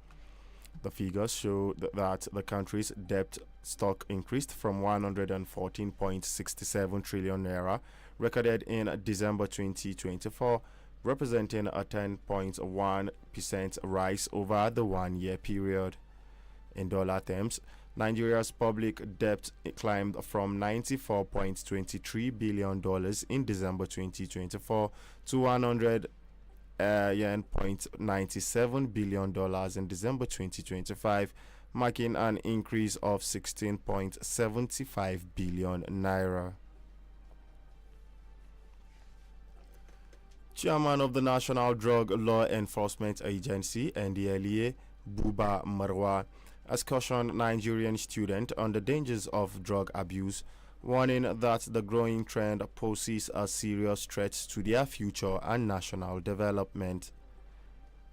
The figures show that the country's debt stock increased from 114.67 trillion naira recorded in December 2024, representing a 10.1% rise over the one-year period. In dollar terms, Nigeria's public debt climbed from $94.23 billion in December 2024 to $100.97 billion in December 2025, marking an increase of 16.75 billion naira. Chairman of the National Drug Law Enforcement Agency, NDLEA, Buba Marwa, has cautioned Nigerian students on the dangers of drug abuse, warning that the growing trend poses a serious threat to their future and national development.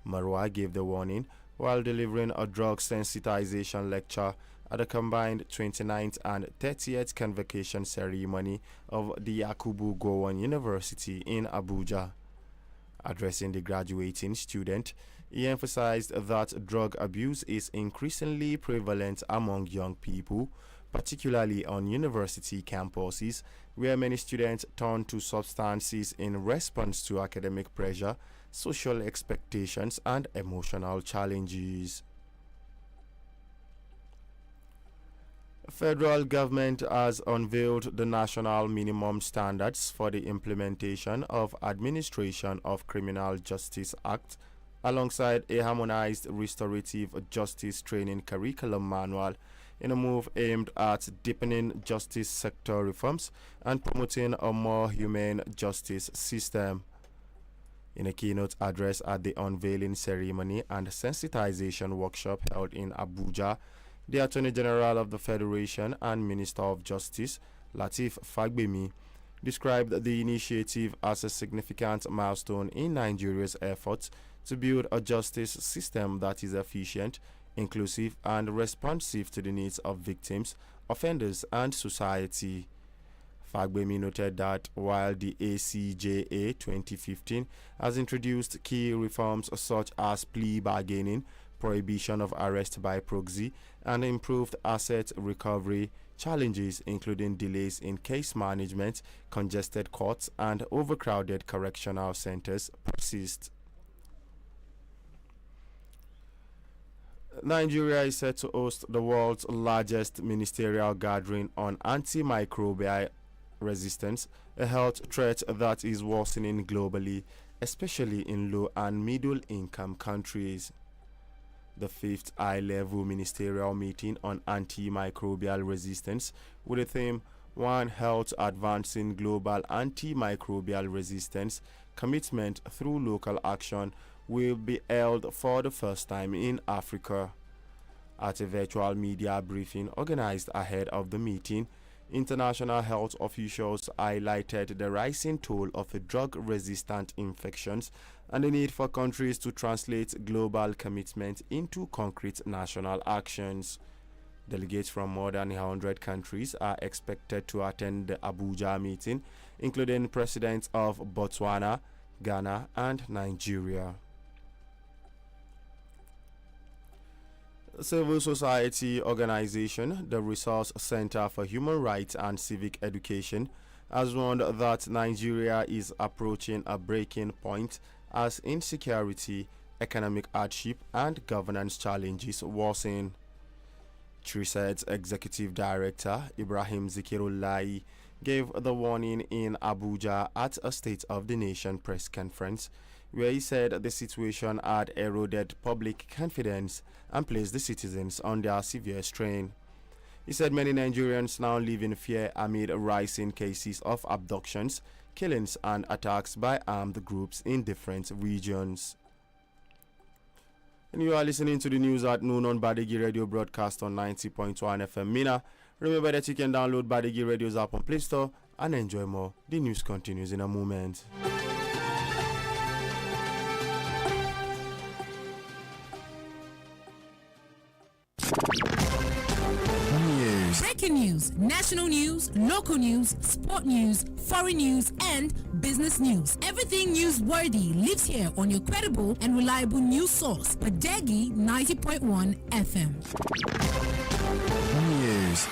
Marwa gave the warning while delivering a drug sensitization lecture at the combined 29th and 30th convocation ceremony of the Yakubu Gowon University in Abuja. Addressing the graduating student, he emphasized that drug abuse is increasingly prevalent among young people, particularly on university campuses, where many students turn to substances in response to academic pressure, social expectations, and emotional challenges. The federal government has unveiled the national minimum standards for the implementation of Administration of Criminal Justice Act, alongside a harmonized restorative justice training curriculum manual, in a move aimed at deepening justice sector reforms and promoting a more humane justice system. In a keynote address at the unveiling ceremony and sensitization workshop held in Abuja, the Attorney General of the Federation and Minister of Justice, Lateef Fagbemi, described the initiative as a significant milestone in Nigeria's efforts to build a justice system that is efficient, inclusive, and responsive to the needs of victims, offenders, and society. Fagbemi noted that while the ACJA 2015 has introduced key reforms such as plea bargaining, prohibition of arrest by proxy, and improved asset recovery, challenges including delays in case management, congested courts, and overcrowded correctional centers persist. Nigeria is set to host the world's largest ministerial gathering on antimicrobial resistance, a health threat that is worsening globally, especially in low and middle income countries. The fifth high-level ministerial meeting on antimicrobial resistance, with the theme One Health Advancing Global Antimicrobial Resistance, commitment through local action will be held for the first time in Africa. At a virtual media briefing organized ahead of the meeting, international health officials highlighted the rising toll of drug-resistant infections and the need for countries to translate global commitment into concrete national actions. Delegates from more than 100 countries are expected to attend the Abuja meeting, including presidents of Botswana, Ghana, and Nigeria. Civil society organization, the Resource Center for Human Rights and Civic Education, has warned that Nigeria is approaching a breaking point as insecurity, economic hardship, and governance challenges worsen. TRISET's executive director, Ibrahim Zikirullahi, gave the warning in Abuja at a State of the Nation press conference, where he said the situation had eroded public confidence and placed the citizens under severe strain. He said many Nigerians now live in fear amid rising cases of abductions, killings, and attacks by armed groups in different regions. And you are listening to the news at noon on Badeggi Radio, broadcast on 90.1 FM Minna. Remember that you can download Badeggi Radio's app on Play Store and enjoy more. The news continues in a moment. Breaking news, national news, local news, sport news, foreign news, and business news. Everything newsworthy lives here on your credible and reliable news source, Badeggi 90.1 FM. News.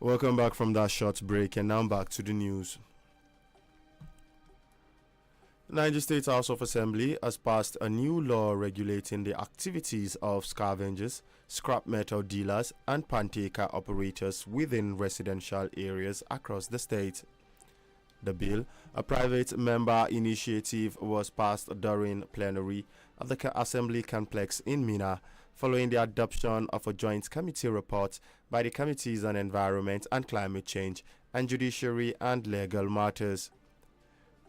Welcome back from that short break, and now back to the news. The Niger State House of Assembly has passed a new law regulating the activities of scavengers, scrap metal dealers, and pantaker operators within residential areas across the state. The bill, a private member initiative, was passed during plenary at the Assembly complex in Minna, following the adoption of a joint committee report by the Committees on Environment and Climate Change and Judiciary and Legal Matters.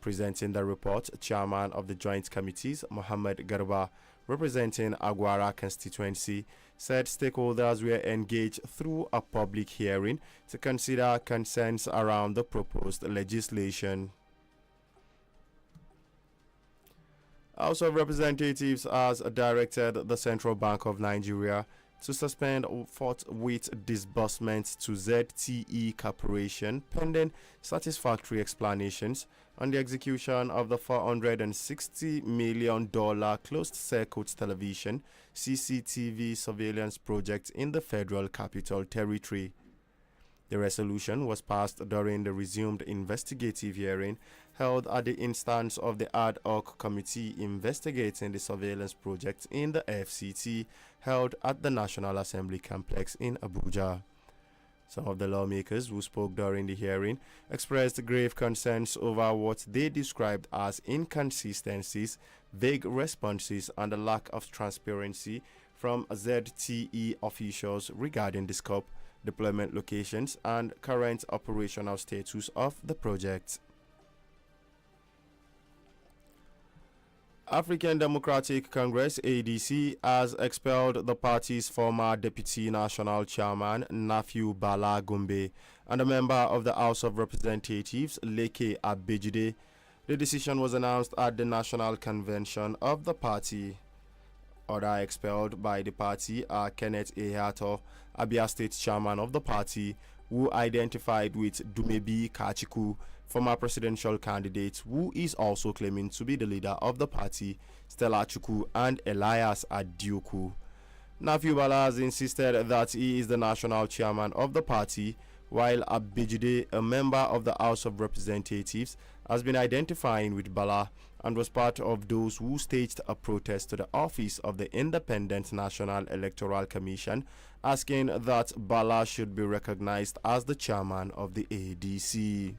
Presenting the report, Chairman of the Joint Committees, Mohammed Garba, representing Aguara constituency, said stakeholders were engaged through a public hearing to consider concerns around the proposed legislation. House of Representatives has directed the Central Bank of Nigeria to suspend forthwith disbursements to ZTE Corporation pending satisfactory explanations on the execution of the $460 million closed-circuit television CCTV surveillance project in the Federal Capital Territory. The resolution was passed during the resumed investigative hearing held at the instance of the ad hoc committee investigating the surveillance project in the FCT held at the National Assembly complex in Abuja. Some of the lawmakers who spoke during the hearing expressed grave concerns over what they described as inconsistencies, vague responses, and a lack of transparency from ZTE officials regarding the scope, deployment locations, and current operational status of the project. African Democratic Congress ADC has expelled the party's former deputy national chairman Nafiu Bala Gombe and a member of the House of Representatives Leke Abejide. The decision was announced at the national convention of the party. Other expelled by the party are Kenneth Ehato, Abia State chairman of the party, who identified with Dumebi Kachiku, former presidential candidate who is also claiming to be the leader of the party, Stella Chukwu, and Elias Adioku. Nafiu Bala has insisted that he is the national chairman of the party, while Abejide, a member of the House of Representatives, has been identifying with Bala and was part of those who staged a protest to the office of the Independent National Electoral Commission, asking that Bala should be recognized as the chairman of the ADC.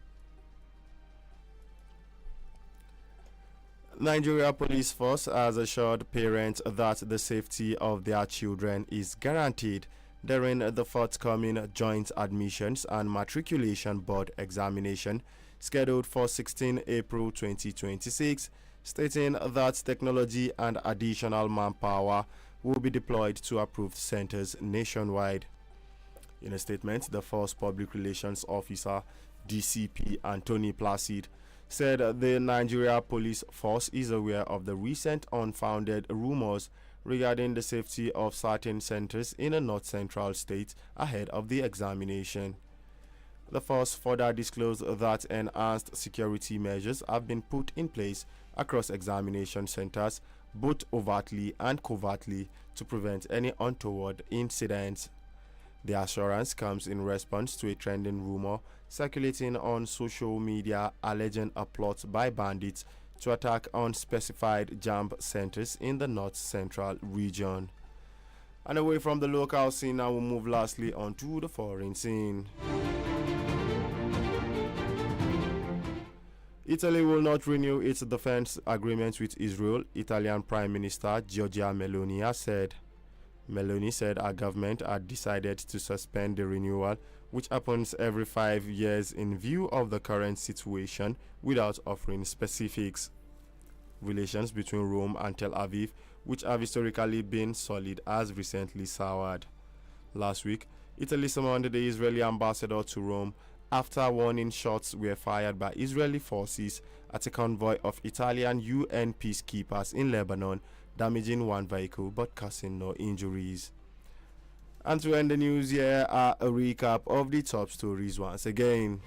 Nigeria Police Force has assured parents that the safety of their children is guaranteed during the forthcoming Joint Admissions and Matriculation Board examination scheduled for 16 April 2026, stating that technology and additional manpower will be deployed to approved centers nationwide. In a statement, the Force Public Relations Officer, DCP Anthony Placid, said the Nigeria Police Force is aware of the recent unfounded rumors regarding the safety of certain centers in a north-central state ahead of the examination. The force further disclosed that enhanced security measures have been put in place across examination centers, both overtly and covertly, to prevent any untoward incidents. The assurance comes in response to a trending rumor circulating on social media alleging a plot by bandits to attack unspecified JAMB centers in the north central region. And away from the local scene, now we'll move lastly on to the foreign scene. Italy will not renew its defense agreement with Israel, Italian Prime Minister Giorgia Meloni has said. Meloni said her government had decided to suspend the renewal, which happens every 5 years in view of the current situation, without offering specifics. Relations between Rome and Tel Aviv, which have historically been solid, has recently soured. Last week, Italy summoned the Israeli ambassador to Rome after warning shots were fired by Israeli forces at a convoy of Italian UN peacekeepers in Lebanon, damaging one vehicle but causing no injuries. And to end the news, here are a recap of the top stories once again.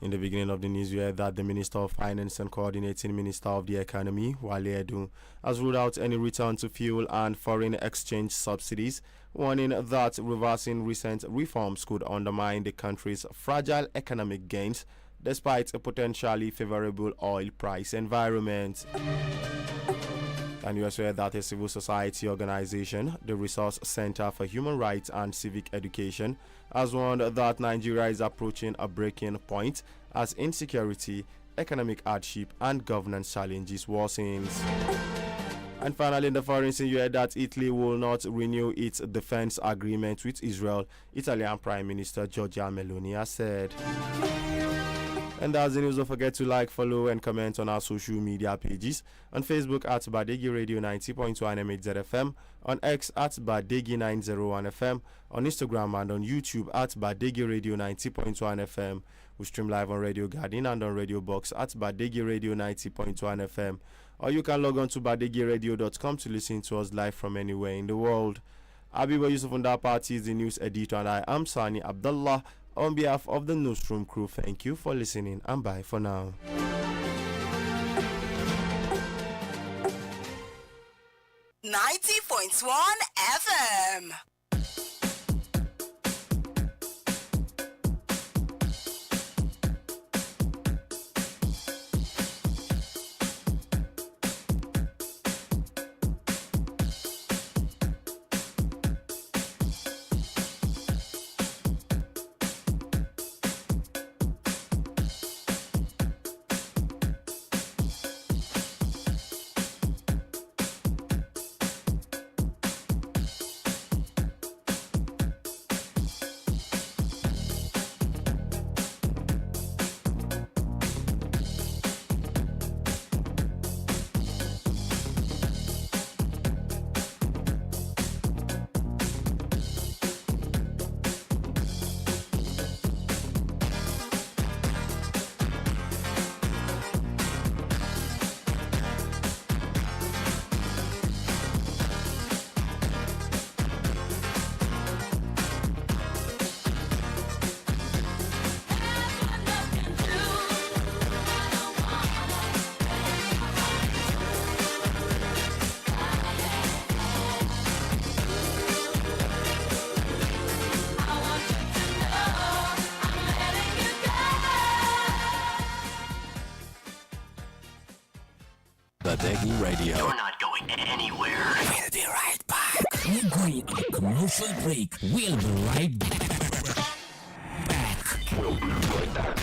In the beginning of the news, we heard that the Minister of Finance and Coordinating Minister of the Economy, Wale Edun, has ruled out any return to fuel and foreign exchange subsidies, warning that reversing recent reforms could undermine the country's fragile economic gains despite a potentially favorable oil price environment. And you also heard that a civil society organization, the Resource Center for Human Rights and Civic Education, has warned that Nigeria is approaching a breaking point as insecurity, economic hardship, and governance challenges worsens. And finally, in the foreign scene, you heard that Italy will not renew its defense agreement with Israel, Italian Prime Minister Giorgia Meloni has said. And that's the news. Don't forget to like, follow, and comment on our social media pages. On Facebook at Badeggi Radio 90.1 MHZFM, on X at Badeggi 901 FM, on Instagram and on YouTube at Badeggi Radio 90.1 FM. We stream live on Radio Garden and on Radio Box at Badeggi Radio 90.1 FM. Or you can log on to badeggiradio.com to listen to us live from anywhere in the world. Abiba Yusuf on that party is the news editor, and I am Sani Abdullah. On behalf of the newsroom crew, thank you for listening and bye for now. 90.1 FM. Badeggi Radio. You're not going anywhere. We'll be right back. We're going on a commercial break. We'll be right back. We'll be right back.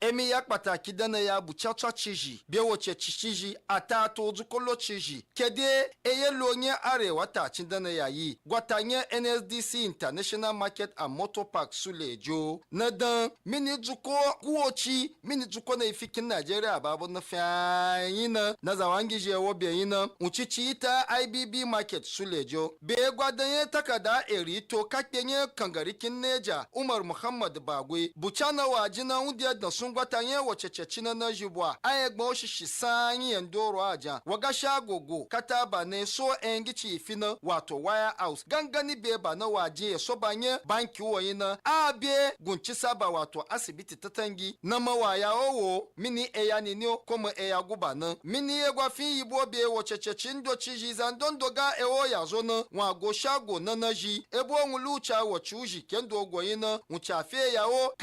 emi ya pataki dana ya buchacha chiji bewoche chichiji ata to zukolo chiji kede eyelonye arewa ta chindana ya yi gwatanye NSDC International Market and Motor Park Sulejo nadan mini zuko kuochi mini zuko na ifikin Nigeria babu na fayina na zawangi je wobe uchichi ita IBB Market Sulejo be gwadanye takada erito kakenye kangarikin neja Umar Muhammad Bagwe buchana wajina undia da sungwatanye wachechechina na jibwa ayegbo shishi sanyi endoro aja wagasha gogo kataba ne so engichi ifina wato wire house gangani beba na waje so banye banki woyina abie gunchi saba wato asibiti tatangi na mawaya owo mini eya ninio komo eya gubana mini egwa fin yibo be wachechechi ndo chiji zandondoga ewo ya zona wago shago nanaji ebo ngulucha wachuji kendo goyina muchafe yawo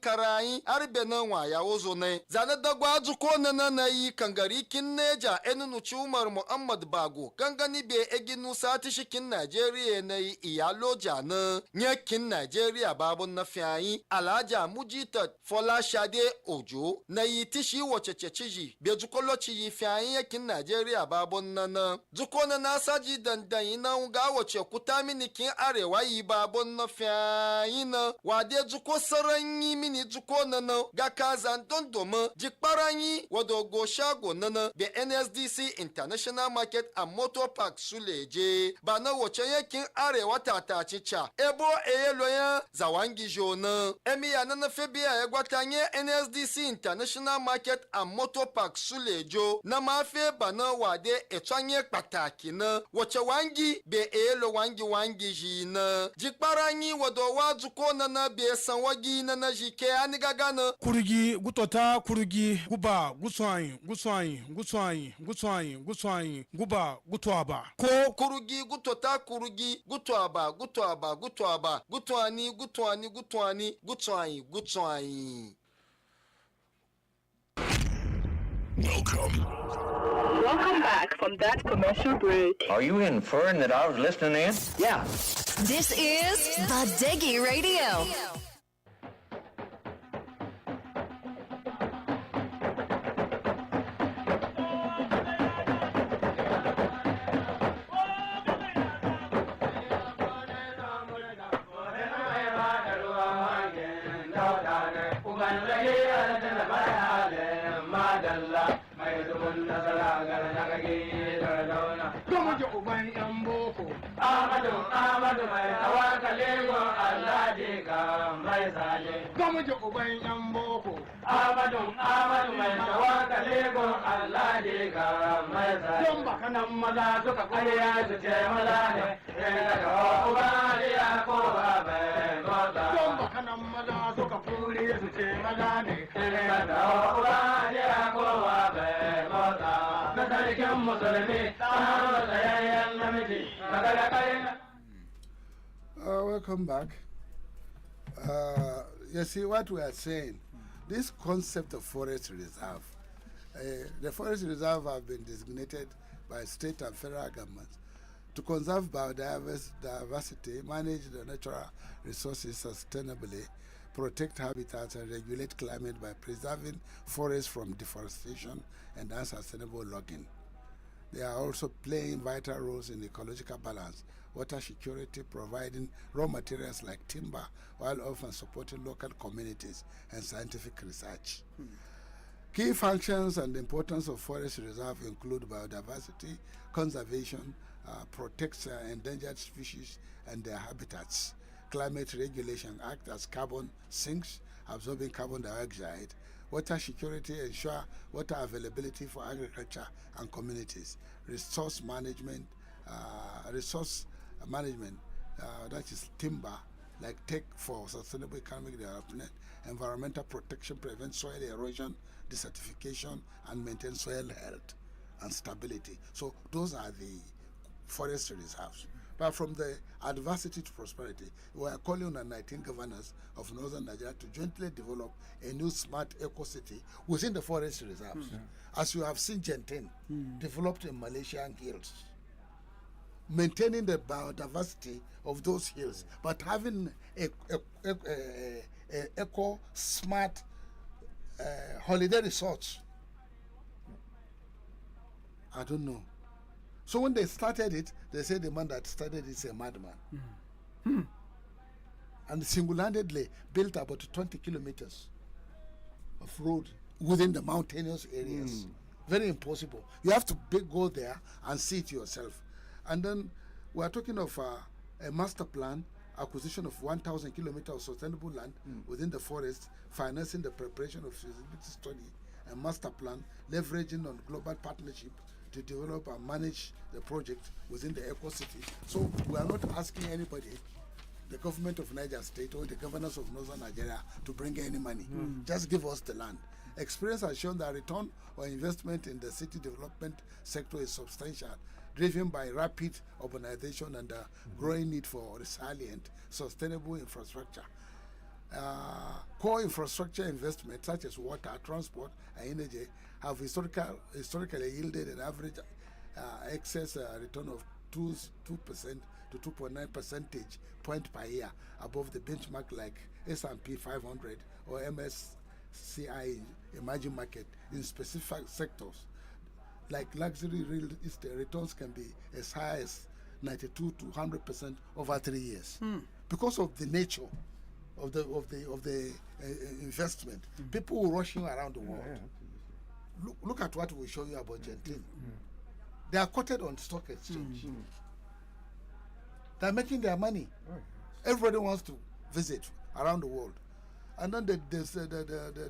karayi arbe na wa yawo zone zana dagwa zuko na yi kangari kin neja enunu Umar Muhammad Bago gangani be eginu sati shikin Nigeria na yi iyalo jana nyakin Nigeria babun na fiyayi alaja mujita fola shade ojo na yi tishi wacececiji be zukolo ci yi fiyayi yakin Nigeria babun na zuko na saji dandan na nga wace kuta mini kin arewa yi babun na fiyayi na wade zuko saranyi mini zuko na ga kazan dondoma jikparanyi wadogo shago na be NSDC International Market and Motor Park Suleje ba na wace yakin arewa tata cica ebo eyeloya zawangi jona emiya na febiya ya gwatanye NSDC International Market and Motor Park Sulejo na mafe ba na wade etanye pataki na wace wangi be eyelo wangi jina jikparanyi wado wazuko na be sanwagi na jike anigaga na kurigi gutota kurigi guba guswai guba gutwaba ko kurugi gutota kurugi gutwaba gutwani gutwai. Welcome back from that commercial break. Are you inferring that I was listening in? Yeah. This is Badeggi Radio. Amadu mai tawakale go Allah diga mai zale. Gamuji uban yan boko. Amadu mai tawakale go Allah diga mai zale. Don baka nan maza suka kwariya su ce maza ne. Daga uba ya ko bai mota. Don baka nan maza suka kuri su ce maza ne. Daga uba ya ko bai mota. Na sarkin musulmi ta hana tsayayyen namiji. Daga kai. Welcome back. You see what we are saying. This concept of forest reserve. The forest reserve have been designated by state and federal governments to conserve biodiversity, manage the natural resources sustainably, protect habitats, and regulate climate by preserving forests from deforestation and unsustainable logging. They are also playing vital roles in ecological balance, water security, providing raw materials like timber, while often supporting local communities and scientific research. Key functions and the importance of forest reserve include biodiversity, conservation, protects endangered species and their habitats, climate regulation, act as carbon sinks, absorbing carbon dioxide, water security, ensure water availability for agriculture and communities, resource management, that is timber, like tech for sustainable economic development, environmental protection, prevent soil erosion, desertification, and maintain soil health and stability. So those are the forest reserves. But from the adversity to prosperity, we are calling on 19 governors of northern Nigeria to jointly develop a new smart eco-city within the forest reserves. As you have seen Genting developed in Malaysian hills, maintaining the biodiversity of those hills, but having a eco-smart holiday resorts. I don't know. So when they started it, they said the man that started it is a madman. And single-handedly built about 20 kilometers of road within the mountainous areas. Very impossible. You have to go there and see it yourself. And then we are talking of a master plan, acquisition of 1,000 kilometers of sustainable land within the forest, financing the preparation of feasibility study, a master plan, leveraging on global partnership to develop and manage the project within the eco-city. So we are not asking anybody, the government of Niger State or the governors of Northern Nigeria, to bring any money. Just give us the land. Experience has shown that return on investment in the city development sector is substantial, driven by rapid urbanization and the growing need for resilient, sustainable infrastructure. Core infrastructure investments such as water, transport, and energy have historically yielded an average excess return of 2% to 2.9 percentage point per year above the benchmark like S&P 500 or MSCI emerging market in specific sectors. Like luxury real estate, returns can be as high as 92 to 100% over 3 years because of the nature of the investment. People rushing around the world. Look at what we show you about Genting. They are quoted on stock exchange. They are making their money. Everybody wants to visit around the world. And then the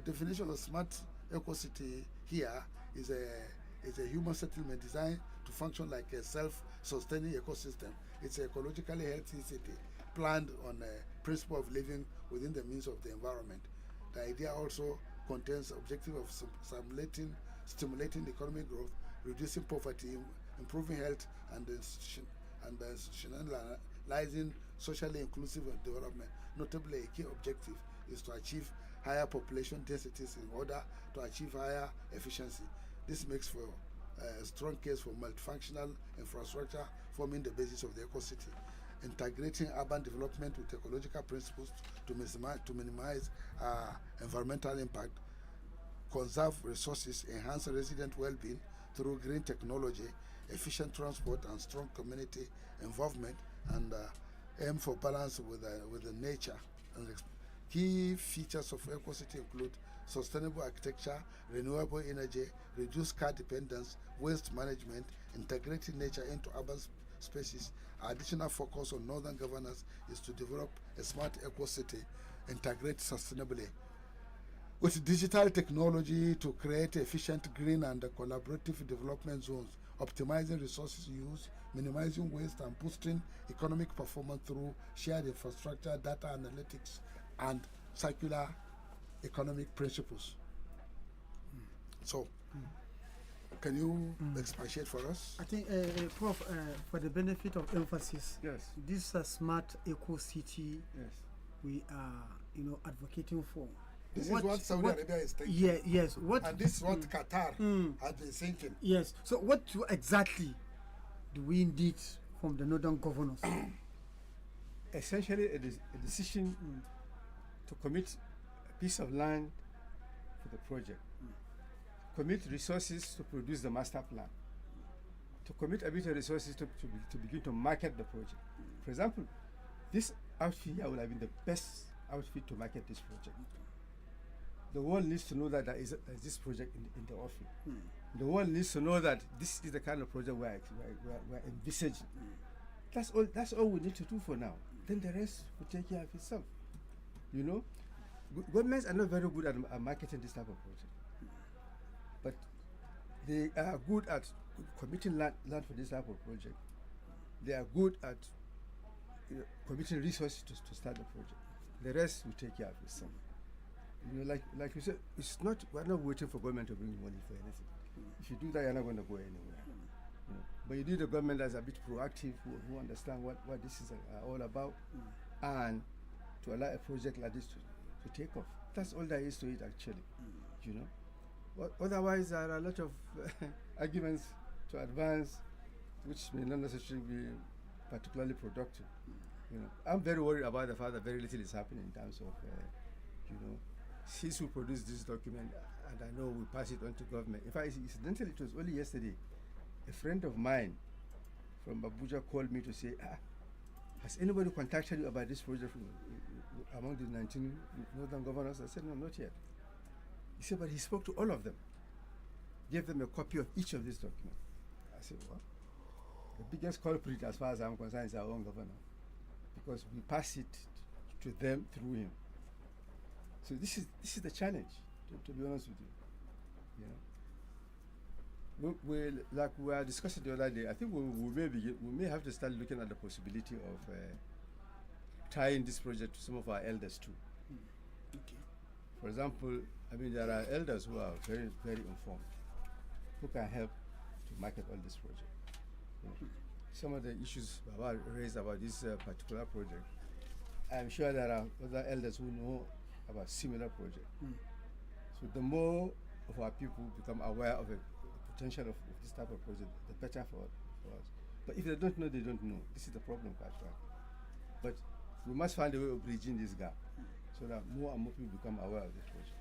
definition of smart eco-city here is a human settlement designed to function like a self-sustaining ecosystem. It's an ecologically healthy city planned on a principle of living within the means of the environment. The idea also contains objective of stimulating economic growth, reducing poverty, improving health, and institutionalizing socially inclusive development. Notably, a key objective is to achieve higher population densities in order to achieve higher efficiency. This makes for a strong case for multifunctional infrastructure forming the basis of the eco-city. Integrating urban development with ecological principles to minimize environmental impact, conserve resources, enhance resident well-being through green technology, efficient transport, and strong community involvement, and aim for balance with the nature. And key features of eco-city include sustainable architecture, renewable energy, reduced car dependence, waste management, integrating nature into urban spaces. Additional focus on northern governance is to develop a smart eco-city, integrate sustainably with digital technology to create efficient green and collaborative development zones, optimizing resources use, minimizing waste, and boosting economic performance through shared infrastructure, data analytics, and circular economic principles. So, can you expatiate for us? I think, Prof, for the benefit of emphasis, this smart eco-city we are, advocating for. This is what Saudi Arabia is thinking. Yes. And this is what Qatar has been thinking. Yes. So what exactly do we need from the northern governors? Essentially, a decision to commit a piece of land for the project, commit resources to produce the master plan, to commit a bit of resources to begin to market the project. For example, this outfit here would have been the best outfit to market this project. The world needs to know that there is this project in the offing. The world needs to know that this is the kind of project we're envisaging. That's all we need to do for now. Then the rest will take care of itself. Governments are not very good at marketing this type of project, but they are good at committing land for this type of project. They are good at committing resources to start the project. The rest will take care of itself. Like you said, we're not waiting for government to bring money for anything. If you do that, you're not going to go anywhere. But you need a government that's a bit proactive, who understand what this is all about, and to allow a project like this to take off. That's all there is to it, actually. But otherwise, there are a lot of arguments to advance, which may not necessarily be particularly productive. I'm very worried about the fact that very little is happening in terms of, since we produced this document, and I know we pass it on to government. In fact, incidentally, it was only yesterday, a friend of mine from Abuja called me to say, has anybody contacted you about this project among the 19 northern governors? I said, no, not yet. He said, but he spoke to all of them, gave them a copy of each of these documents. I said, well, the biggest culprit as far as I'm concerned is our own governor, because we pass it to them through him. So this is the challenge, to be honest with you. We like we were discussing the other day. I think we may have to start looking at the possibility of tying this project to some of our elders too. Okay. For example, I mean, there are elders who are very, very informed, who can help to market all this project. Some of the issues raised about this particular project, I'm sure there are other elders who know about similar projects. So the more of our people become aware of the potential of this type of project, the better for us. But if they don't know, they don't know. This is the problem, quite frankly. But we must find a way of bridging this gap so that more and more people become aware of this project.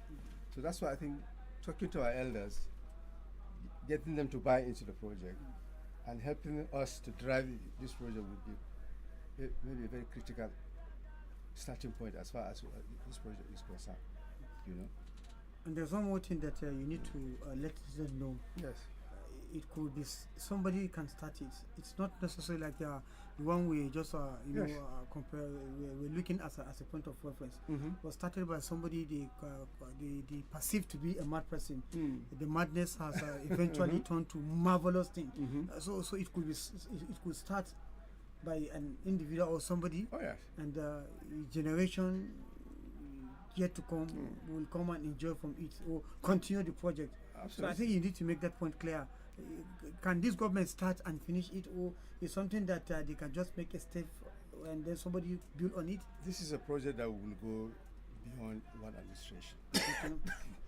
So that's why I think talking to our elders, getting them to buy into the project, and helping us to drive this project would be maybe a very critical starting point as far as this project is concerned. And there's one more thing that you need to let them know. Yes. It could be somebody can start it. It's not necessarily like the one we just compare. We're looking as a point of reference. It was started by somebody they perceived to be a mad person. The madness has eventually turned to marvelous thing. So it could start by an individual or somebody. Oh yes. And generation yet to come will come and enjoy from it or continue the project. Absolutely. So I think you need to make that point clear. Can this government start and finish it, or is something that they can just make a step and then somebody build on it? This is a project that will go beyond one administration.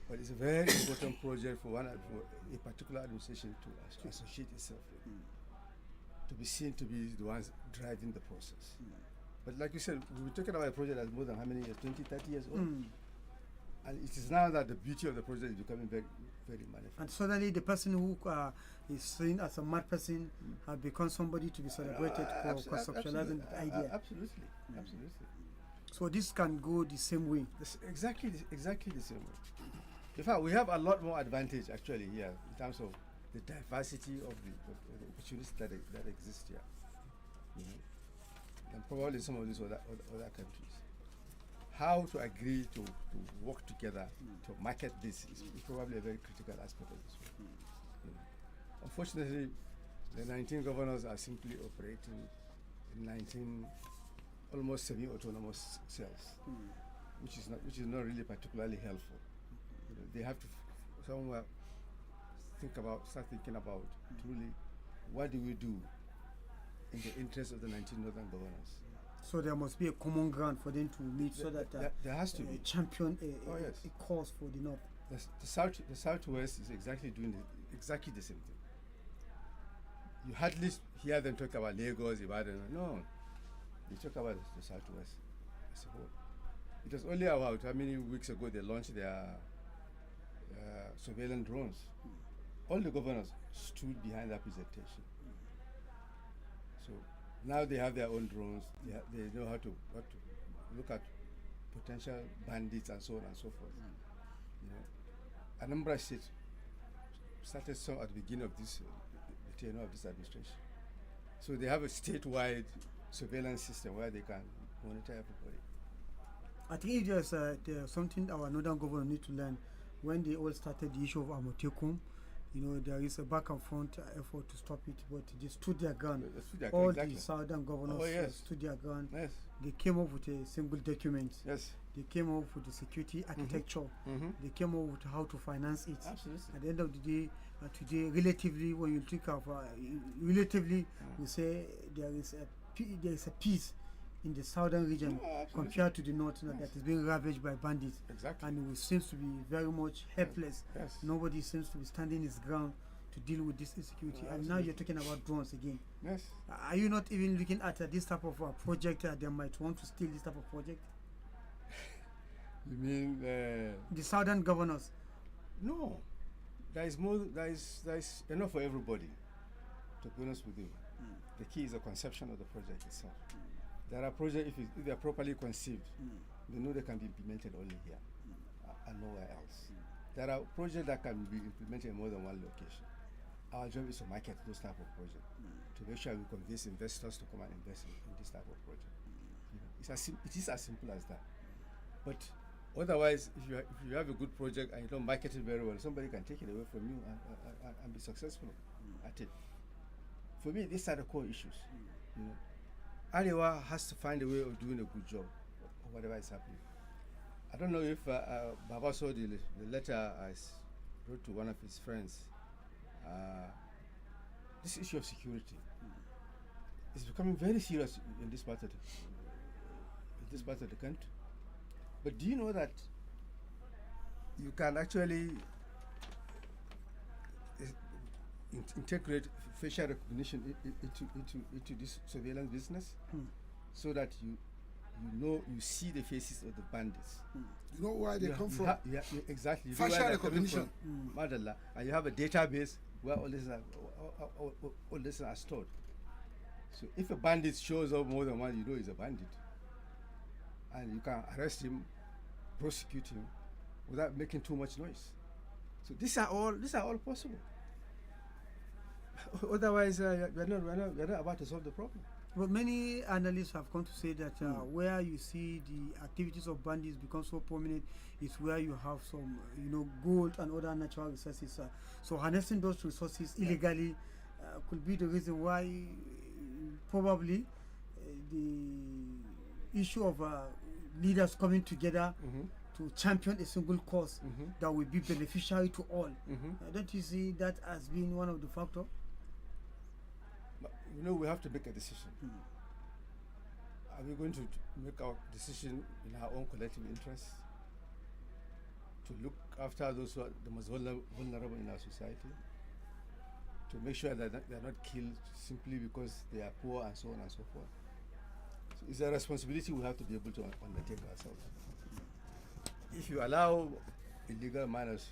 But it's a very important project for a particular administration to associate itself with, to be seen to be the ones driving the process. But like you said, we're talking about a project that's more than how many years? 20, 30 years old? And it is now that the beauty of the project is becoming very, very manifest. And suddenly the person who is seen as a mad person has become somebody to be celebrated for conceptualizing the idea. Absolutely. Absolutely. So this can go the same way. Exactly the same way. In fact, we have a lot more advantage actually here in terms of the diversity of the opportunities that exist here. And probably some of these other countries. How to agree to work together to market this is probably a very critical aspect of this work. Unfortunately, the 19 governors are simply operating in 19 almost semi-autonomous cells, which is not really particularly helpful. They have to somewhere start thinking about truly what do we do in the interest of the 19 northern governors. So there must be a common ground for them to meet, so that there has to be champion a cause for the north. The southwest is exactly doing exactly the same thing. You hardly hear them talk about Lagos, Ibadan. No, they talk about the southwest as a whole. It was only about how many weeks ago they launched their surveillance drones. All the governors stood behind that presentation. So now they have their own drones. They know how to look at potential bandits and so on and so forth. Anambra State started some at the beginning of the tenure of this administration. So they have a statewide surveillance system where they can monitor everybody. I think there's something our northern government need to learn. When they all started the issue of Amotekum, there is a back and front effort to stop it, but they stood their ground. All the southern governors stood their ground. Yes. They came up with a single document. Yes. They came up with the security architecture. They came up with how to finance it. Absolutely. At the end of the day, today, relatively, when you think of we say there is a peace in the southern region compared to the north that is being ravaged by bandits. Exactly. And it seems to be very much helpless. Yes. Nobody seems to be standing his ground to deal with this insecurity. And now you're talking about drones again. Yes. Are you not even looking at this type of project that they might want to steal this type of project? You mean the southern governors? No, there is enough for everybody. To be honest with you, the key is the conception of the project itself. There are projects if they are properly conceived, they know they can be implemented only here and nowhere else. There are projects that can be implemented in more than one location. Our job is to market those type of projects to make sure we convince investors to come and invest in this type of project. It is as simple as that. But otherwise, if you have a good project and you don't market it very well, somebody can take it away from you and be successful at it. For me, these are the core issues. You know, Arewa has to find a way of doing a good job, or whatever is happening. I don't know if Baba saw the letter I wrote to one of his friends. This issue of security is becoming very serious in this part of the country. But do you know that you can actually integrate facial recognition into this surveillance business, so that you see the faces of the bandits. You know where they come from. Exactly. You Facial recognition. Madalla, and you have a database where all this are stored. So if a bandit shows up more than one, you know he's a bandit, and you can arrest him, prosecute him, without making too much noise. So these are all possible. Otherwise, we're not about to solve the problem. But many analysts have come to say that where you see the activities of bandits become so prominent is where you have some, gold and other natural resources. So harnessing those resources illegally could be the reason why probably the issue of leaders coming together to champion a single cause that will be beneficiary to all. Don't you see that as being one of the factors? We have to make a decision. Are we going to make our decision in our own collective interests to look after those who are the most vulnerable in our society, to make sure that they're not killed simply because they are poor and so on and so forth? So it's a responsibility we have to be able to undertake ourselves. If you allow illegal miners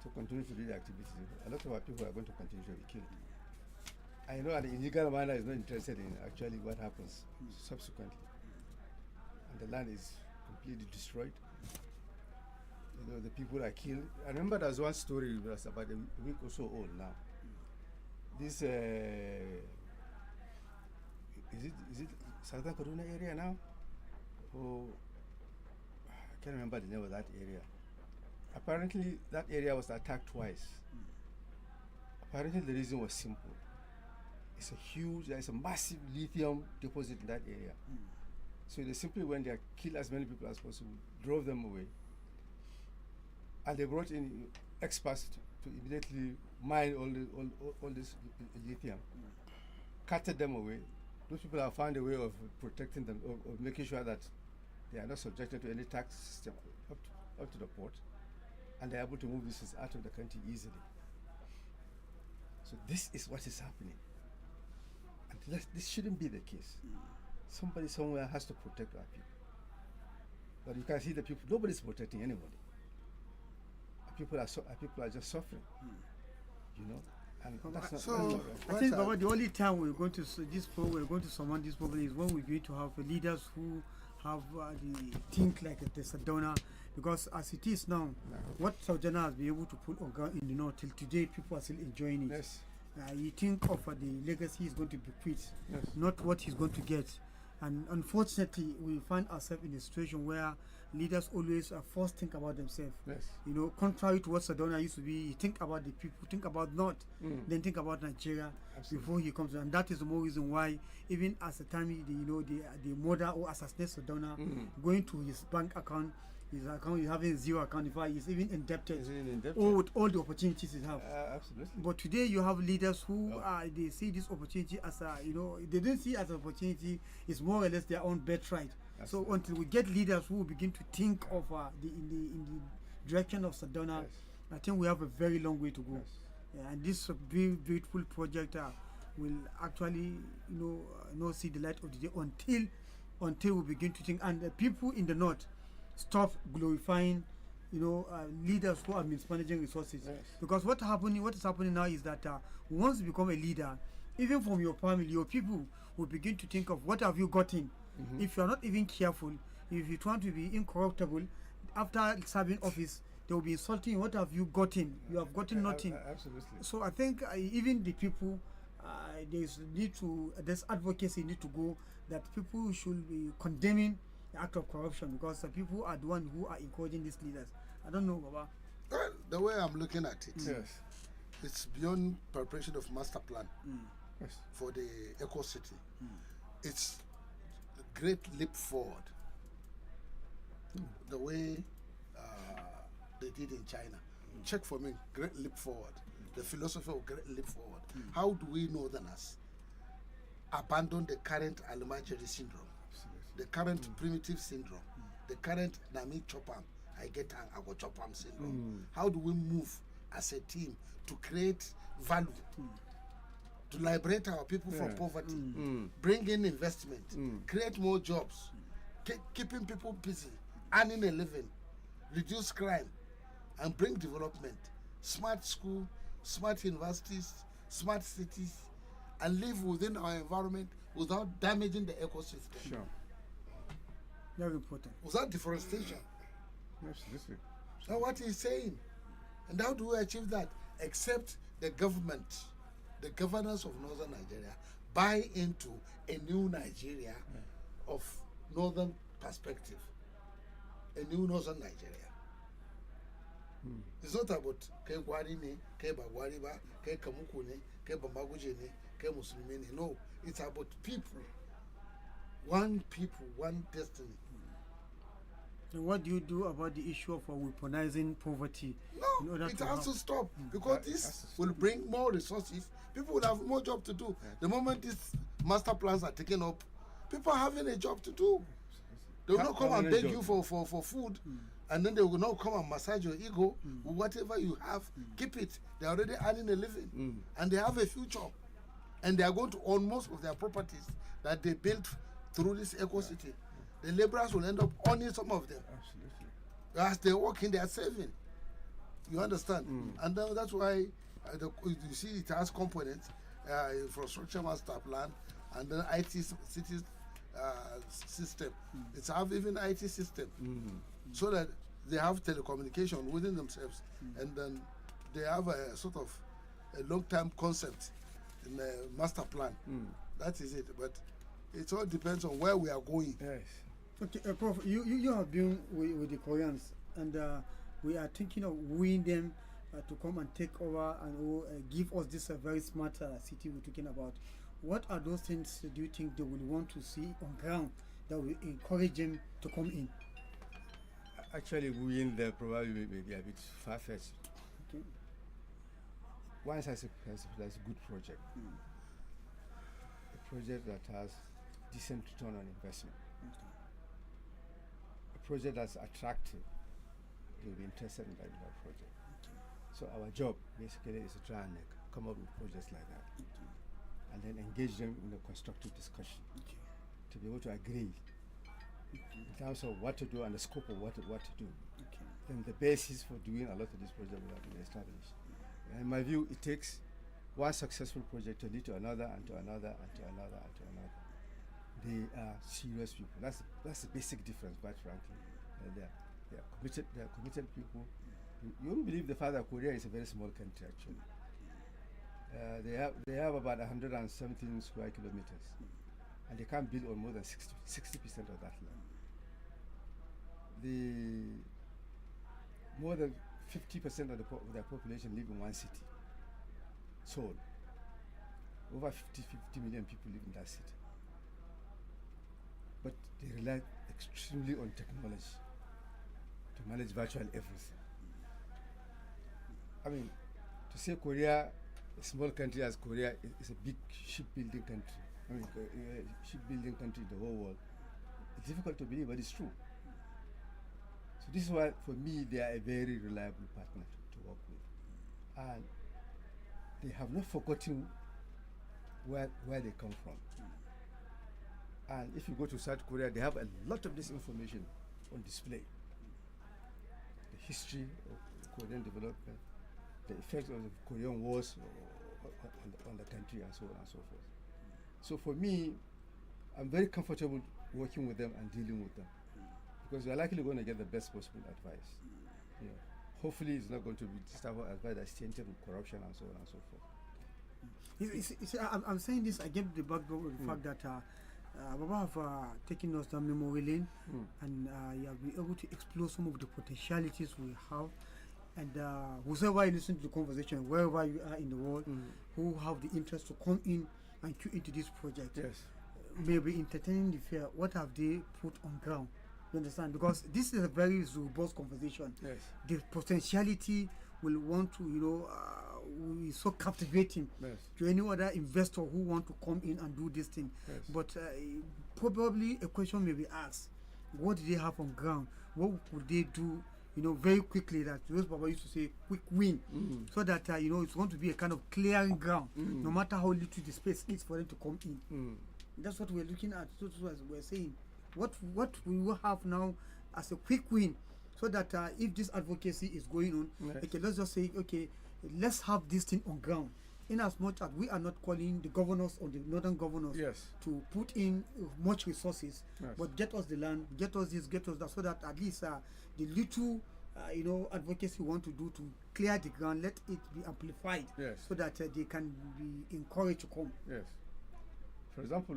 to continue to do the activities, a lot of our people are going to continue to be killed. I know an illegal miner is not interested in actually what happens subsequently. And the land is completely destroyed. The people are killed. I remember there was one story that was about a week or so old now. This, is it Southern Kaduna area now? Oh, I can't remember the name of that area. Apparently, that area was attacked twice. Apparently, the reason was simple. There's a massive lithium deposit in that area. So they simply went there, killed as many people as possible, drove them away. And they brought in experts to immediately mine all this lithium, cutted them away. Those people have found a way of protecting them, of making sure that they are not subjected to any tax system up to the port, and they're able to move this out of the country easily. So this is what is happening. And this shouldn't be the case. Somebody somewhere has to protect our people. But you can see the people, nobody's protecting anybody. People are just suffering. And that's not, so that's not right. I think Baba, the only time we're going to surmount this problem is when we're going to have leaders who have the think like the Sadona, because as it is now, what Sadona has been able to put on ground in the north till today, people are still enjoying it. Yes. You think of the legacy he's going to bequeath, not what he's going to get. And unfortunately, we find ourselves in a situation where leaders always first think about themselves. Yes. Contrary to what Sadona used to be, you think about the people, think about North, then think about Nigeria. Absolutely. Before he comes. And that is the more reason why, even as the time the murder or assassinate Sadona, going to his bank account, his account is having zero account. In fact, he's even indebted. With all the opportunities he have. Absolutely. But today you have leaders who they see this opportunity as they don't see it as an opportunity. It's more or less their own birthright. So until we get leaders who will begin to think of in the direction of Sadona, I think we have a very long way to go. And this beautiful project will actually not see the light of the day until we begin to think. And the people in the north, stop glorifying, leaders who are mismanaging resources. Yes. Because what is happening now is that once you become a leader, even from your family, your people will begin to think of what have you gotten. If you are not even careful, if you want to be incorruptible, after serving office, they will be insulting. What have you gotten? You have gotten nothing. Absolutely. So I think even the people, there's advocacy need to go, that people should be condemning the act of corruption, because the people are the ones who are encouraging these leaders. I don't know, Baba. Well, the way I'm looking at it, Yes. it's beyond preparation of master plan Yes. for the eco city. It's a great leap forward. The way they did in China. Check for me, great leap forward. The philosophy of great leap forward. How do we northerners abandon the current Almajiri syndrome, the current primitive syndrome, the current Nami Chopam, I get an Ago Chopam syndrome? How do we move as a team to create value, to liberate our people from poverty, bring in investment, create more jobs, keeping people busy, earning a living, reduce crime, and bring development, smart school, smart universities, smart cities, and live within our environment without damaging the ecosystem. Sure. Very important. Without deforestation. Absolutely. That's what he's saying. And how do we achieve that? Except the government, the governors of northern Nigeria, buy into a new Nigeria of northern perspective. A new northern Nigeria. It's not about ke gwari ne, ke bagwari ba, ke kamuku ne, ke bambaguje ne, ke muslimi ne. No, it's about people. One people, one destiny. And what do you do about the issue of weaponizing poverty? No, it has to stop, because this will bring more resources. People will have more job to do. The moment these master plans are taken up, people are having a job to do. They will not come and beg you for food, and then they will not come and massage your ego. Whatever you have, keep it. They're already earning a living, and they have a future. And they are going to own most of their properties that they built through this eco-city. The laborers will end up owning some of them. Absolutely. As they work in, they are saving. You understand? And then that's why you see it has components, infrastructure master plan, and then IT cities system. It's have even IT system, so that they have telecommunication within themselves, and then they have a sort of a long-term concept in the master plan. That is it. But it all depends on where we are going. Yes. Okay, Prof, you have been with the Koreans, and we are thinking of wooing them to come and take over and give us this very smart city we're talking about. What are those things do you think they will want to see on ground that will encourage them to come in? Actually, wooing them probably may be a bit far-fetched. Okay. Once has a good project, a project that has decent return on investment, a project that's attractive, they'll be interested in that project. So our job basically is to try and come up with projects like that, and then engage them in a constructive discussion to be able to agree in terms of what to do and the scope of what to do. Then the basis for doing a lot of these projects will have been established. And in my view, it takes one successful project to lead to another and to another and to another and to another. They are serious people. That's the basic difference, quite frankly. They are committed people. You won't believe the fact that Korea is a very small country, actually. They have about 117 square kilometers, and they can't build on more than 60% of that land. More than 50% of their population live in one city, Seoul. Over 50 million people live in that city. But they rely extremely on technology to manage virtually everything. I mean, to say Korea, a small country as Korea, is a big shipbuilding country. I mean, shipbuilding country in the whole world. It's difficult to believe, but it's true. So this is why, for me, they are a very reliable partner to work with, and they have not forgotten where they come from. And if you go to South Korea, they have a lot of this information on display. history of Korean development, the effects of the Korean Wars on the country, and so on and so forth. So for me, I'm very comfortable working with them and dealing with them, because we're likely going to get the best possible advice. You know, hopefully it's not going to be this type of advice that's tainted with corruption and so on and so forth. I'm saying this against the background of the fact that Baba have taken us down memory lane, and you have been able to explore some of the potentialities we have. And whoever you listen to the conversation, wherever you are in the world, who have the interest to come in and queue into this project, maybe entertaining the fear, what have they put on ground? You understand? Because this is a very robust conversation. Yes. The potentiality will want to, is so captivating to any other investor who want to come in and do this thing. Yes. But probably a question may be asked: what do they have on ground? What would they do? Very quickly, that those Baba used to say, quick win, so that it's going to be a kind of clearing ground, no matter how little the space is for them to come in. That's what we're looking at. That's what we're saying. What we will have now as a quick win, so that if this advocacy is going on, okay, let's just say, okay, let's have this thing on ground. In as much as we are not calling the governors or the northern governors to put in much resources, but get us the land, get us this, get us that, so that at least the little advocacy we want to do to clear the ground, let it be amplified, so that they can be encouraged to come. Yes. For example,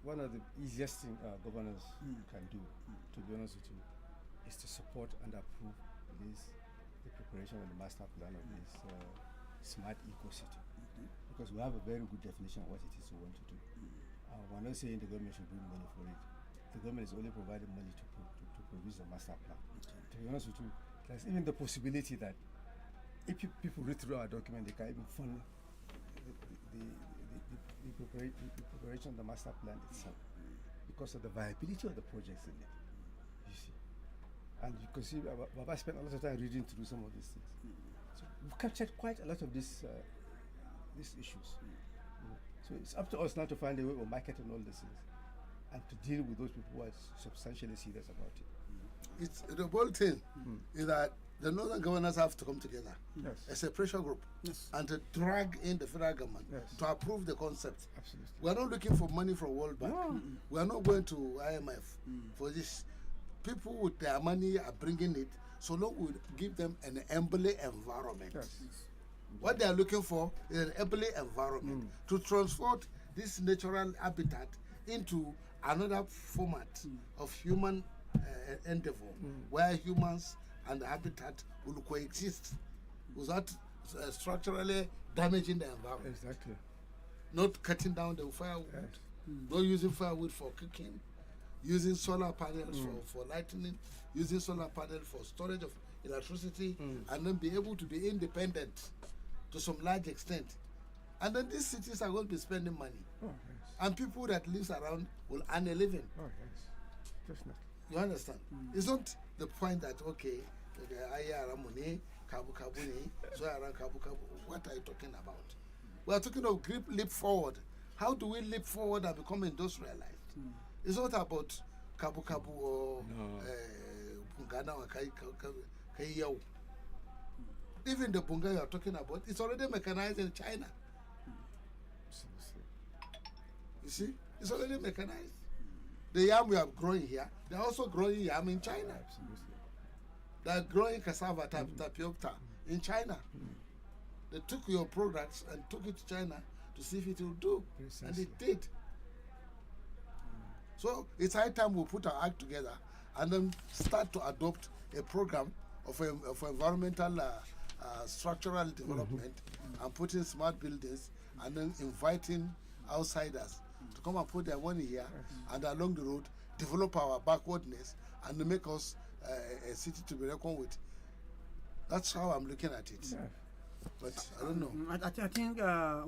one of the easiest things governors can do, to be honest with you, is to support and approve the preparation of the master plan of this smart eco-city. Because we have a very good definition of what it is we want to do. We're not saying the government should bring money for it. The government is only providing money to produce the master plan. To be honest with you, there's even the possibility that if people read through our document, they can even fund the preparation of the master plan itself, because of the viability of the projects in it. You see, and you can see Baba spent a lot of time reading through some of these things. So we've captured quite a lot of these issues. So it's up to us now to find a way of marketing all these things and to deal with those people who are substantially serious about it. It's the whole thing is that the northern governors have to come together as a pressure group and to drag in the federal government to approve the concept. Absolutely. We are not looking for money from World Bank. We are not going to IMF for this. People with their money are bringing it, so long we give them an enabling environment. What they are looking for is an enabling environment to transport this natural habitat into another format of human endeavor, where humans and the habitat will coexist without structurally damaging the environment. Exactly. Not cutting down the firewood, not using firewood for cooking, using solar panels for lighting, using solar panels for storage of electricity, and then be able to be independent to some large extent. And then these cities are going to be spending money. And people that live around will earn a living. Definitely. You understand? It's not the point that, okay, what are you talking about? We are talking of leap forward. How do we leap forward and become industrialized? It's not about Kabu Kabu or Bungana or Kaiyao. Even the Bunga you are talking about, it's already mechanized in China. You see? It's already mechanized. The yam we are growing here, they are also growing yam in China. They are growing cassava tapioca in China. They took your products and took it to China to see if it will do. And it did. So it's high time we put our act together and then start to adopt a program of environmental structural development and putting smart buildings and then inviting outsiders to come and put their money here and along the road develop our backwardness and make us a city to be reckoned with. That's how I'm looking at it. But I don't know. I think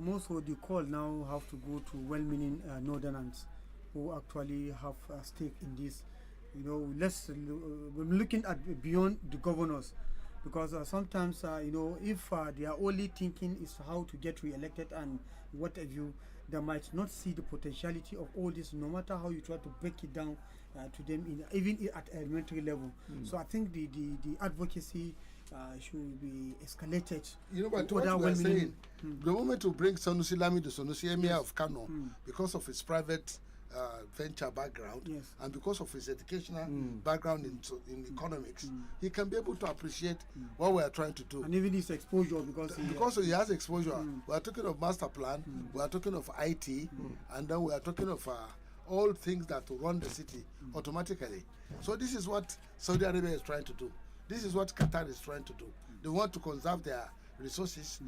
most of the call now have to go to well-meaning northerners who actually have a stake in this. We're looking at beyond the governors, because sometimes if they are only thinking is how to get re-elected and what have you, they might not see the potentiality of all this. No matter how you try to break it down to them, even at elementary level. So I think the advocacy should be escalated. You know, but what we are saying, the moment to bring Sanusi Lami, the Sanusi Emir of Kano, because of his private venture background and because of his educational background in economics, he can be able to appreciate what we are trying to do. And even his exposure, because he has exposure. We are talking of master plan, we are talking of IT, and then we are talking of all things that run the city automatically. So this is what Saudi Arabia is trying to do. This is what Qatar is trying to do. They want to conserve their resources,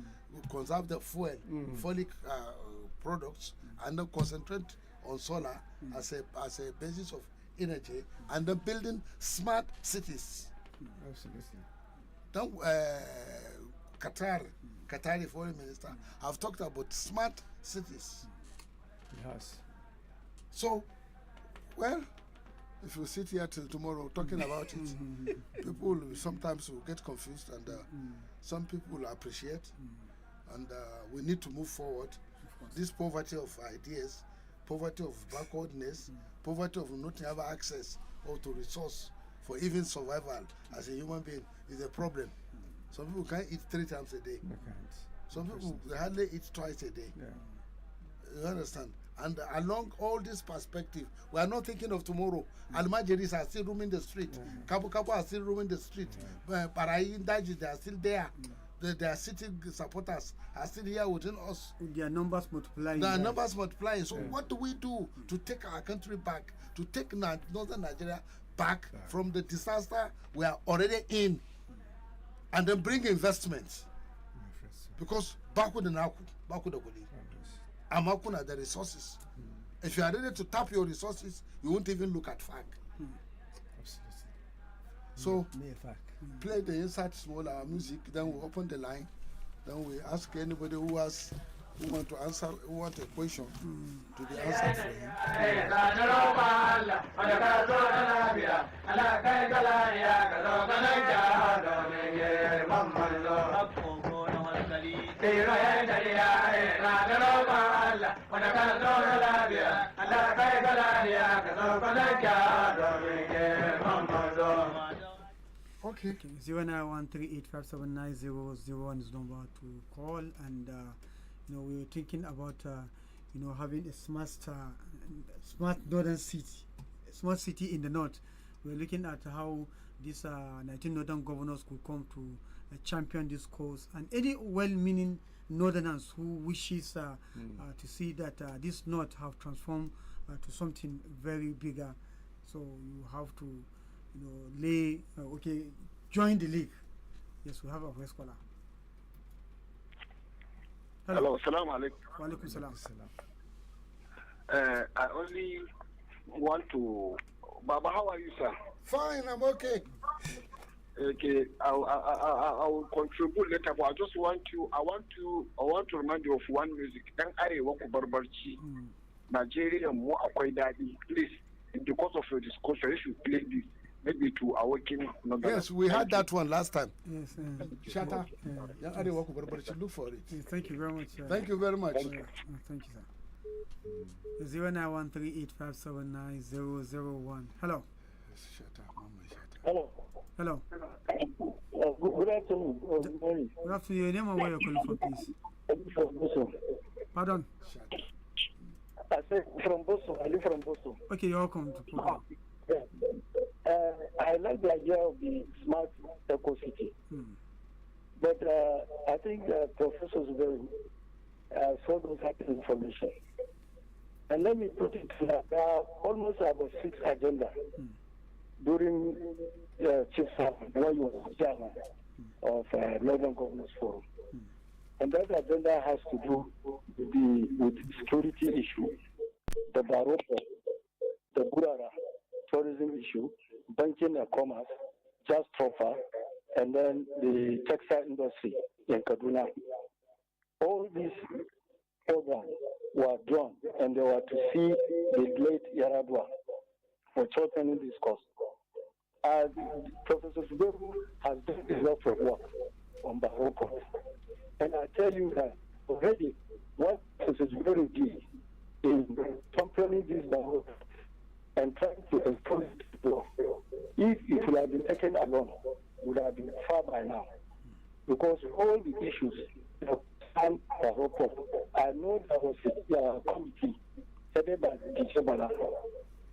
conserve the fuel, folic products, and then concentrate on solar as a basis of energy, and then building smart cities. Absolutely. Then Qatari foreign minister have talked about smart cities. Yes. So, well, if we sit here till tomorrow talking about it, people sometimes will get confused, and some people will appreciate, and we need to move forward. This poverty of ideas, poverty of backwardness, poverty of not having access or to resource for even survival as a human being is a problem. Some people can't eat 3 times a day. Some people hardly eat twice a day. You understand? And along all this perspective, we are not thinking of tomorrow. Almajiris are still roaming the street. Kabu Kabu are still roaming the street. Parayi Daji, they are still there. Their city supporters are still here within us. Their numbers multiplying. So what do we do to take our country back, to take northern Nigeria back from the disaster we are already in, and then bring investments? Because back with the Amakuna, the resources. If you are ready to tap your resources, you won't even look at FAC. So, play the inside small music, then we open the line, then we ask anybody who want to answer, who want a question to be answered for him. Okay. 0913857900 is number to call, and we were thinking about having a smart northern city, smart city in the north. We're looking at how these 19 northern governors could come to champion this cause, and any well-meaning northerners who wishes to see that this north have transformed to something very bigger. So you have to join the league. Yes, we have a voice caller. Hello, salam alaikum. Wa alaikum salam. I only want to, Baba, how are you, sir? Fine, I'm okay. Okay, I will contribute later, but I want to remind you of one music. Dan Arewa ku barbarci. Nigeria mu akwai dadi. Please, because of your discussion, you should play this. Maybe to awaken. Yes, we had that one last time. Yes. Shut up. Look for it. Thank you very much. Thank you very much. Thank you, sir. 091385790001. Hello. Shut up, Mama. Shut up. Hello. Good afternoon. Good morning. Good afternoon. Your name and where you're calling from, please. Pardon? I said from Boston. I live from Boston. Okay, you're welcome to program. I like the idea of the smart eco city. But I think Professor Zuberi sold us that information. And let me put it that there are almost about 6 agendas during Chief Servant, when you was chairman of Northern Governors Forum. And that agenda has to do with security issue, the Baroko, the Burara, tourism issue, banking and commerce, just proper, and then the textile industry in Kaduna. All these programs were drawn, and they were to see the late Yaradua for shortening this cost. Professor Suberu has done a lot of work on Baroko. And I tell you that already what Professor Suberu did in championing this Baroko and trying to enforce the law. If it would have been taken alone, it would have been far by now. Because all the issues stand for I know there was a committee headed by Teacher Bala,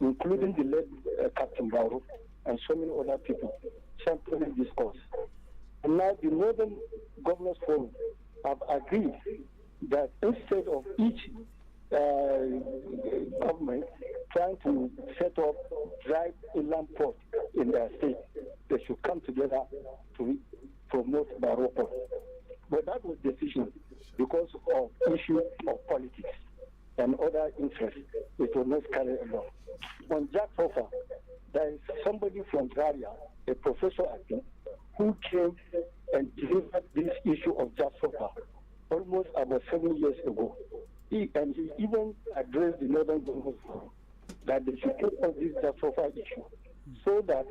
including the late Captain Bauru and so many other people championing this cause. And now the Northern Governors Forum have agreed that instead of each government trying to set up dry inland port in their state, they should come together to promote Barrow Port. But that was decision because of issue of politics and other interests. It will not carry along. On Jack Sofa, there is somebody from Zaria, a professor I think, who came and delivered this issue of Jack Sofa almost about 7 years ago. He even addressed the Northern Governors Forum that they should take on this Jack Sofa issue so that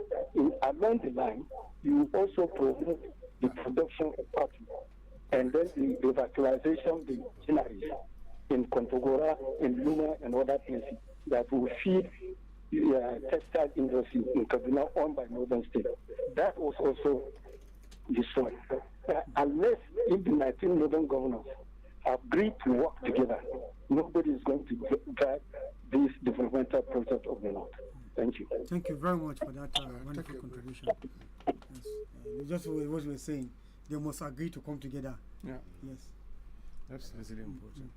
along the line you also promote the production of cotton and then the revitalization of the machineries in Kontogora, in Luma, and other places that will feed the textile industry in Kaduna owned by Northern State. That was also destroyed. Unless if the 19 Northern governors agreed to work together, nobody is going to drive this developmental project of the North. Thank you. Thank you very much for that wonderful contribution. Yes. Just what we were saying, they must agree to come together. Yeah. Yes. That's really important.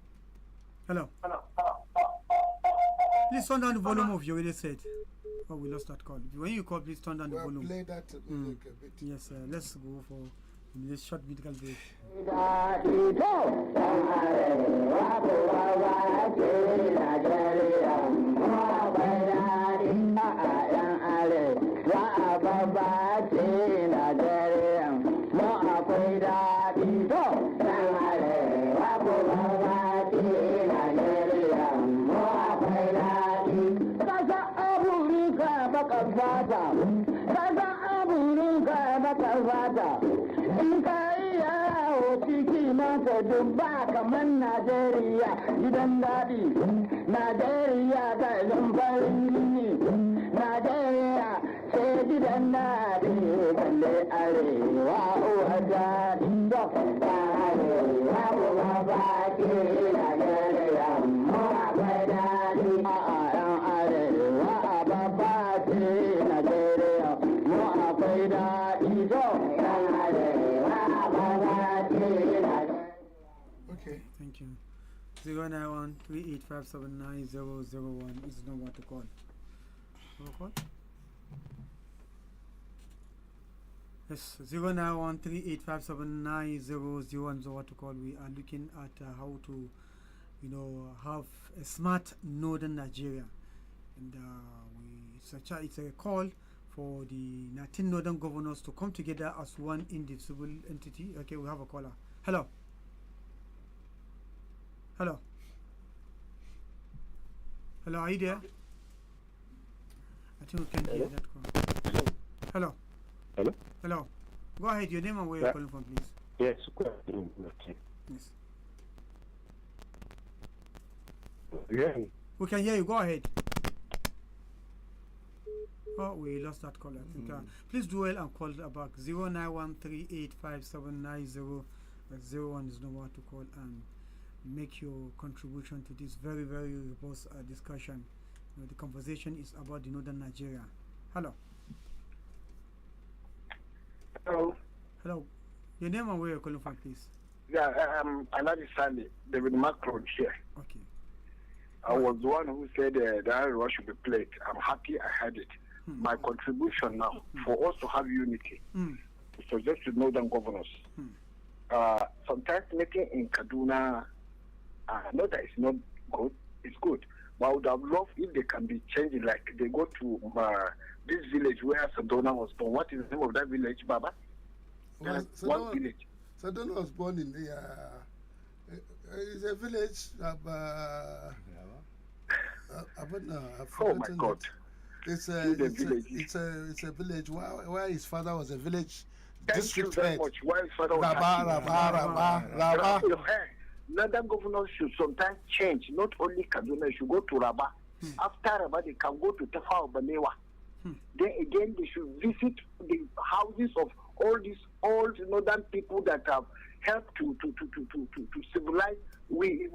Hello. Please turn down the volume of your radio set. Oh, we lost that call. When you call, please turn down the volume. Play that music a bit. Yes, let's go for this short musical break. Dubba kamar Najeriya gidan daɗi, Najeriya ga farin jini, Najeriya sai gidan daɗi balle arewa uwa daɗi da arewa uwa baki Najeriya mu akwai daɗi a yan arewa a babbaci Najeriya mu akwai daɗi da yan arewa a babbaci Najeriya. Okay, thank you. 09138579001 is the number to call. Call? Yes, 09138579001 is the number to call. We are looking at how to, have a smart northern Nigeria, and it's a call for the 19 northern governors to come together as one indivisible entity. Okay, we have a caller. Hello. Hello. Hello, are you there? I think we can hear that call. Hello. Hello. Hello. Go ahead, your name and where you're calling from, please. Yes, Yes. Yeah. We can hear you. Go ahead. Oh, we lost that call. I think. Please do well and call back. 09138579001 is the number to call and make your contribution to this very, very robust discussion. The conversation is about the northern Nigeria. Hello. Hello. Hello. Your name and where you're calling from, please. Yeah, Alhaji Sally, David Macron here. Okay. I was the one who said the Irish should be played. I'm happy I had it. My contribution now for us to have unity is to just to northern governors. Sometimes making in Kaduna, not that it's not good, it's good. But I would have loved if they can be changing, like they go to this village where Sadona was born. What is the name of that village, Baba? Well, one village. Sadona was born in the. It's a village. Oh my God! It's a village where his father was a village district head. Much. Where his father was Rabba. Northern governors should sometimes change. Not only Kaduna, should go to Rabba. After they can go to Tafawa Balewa. Then again, they should visit the houses of all these old northern people that have helped to civilize we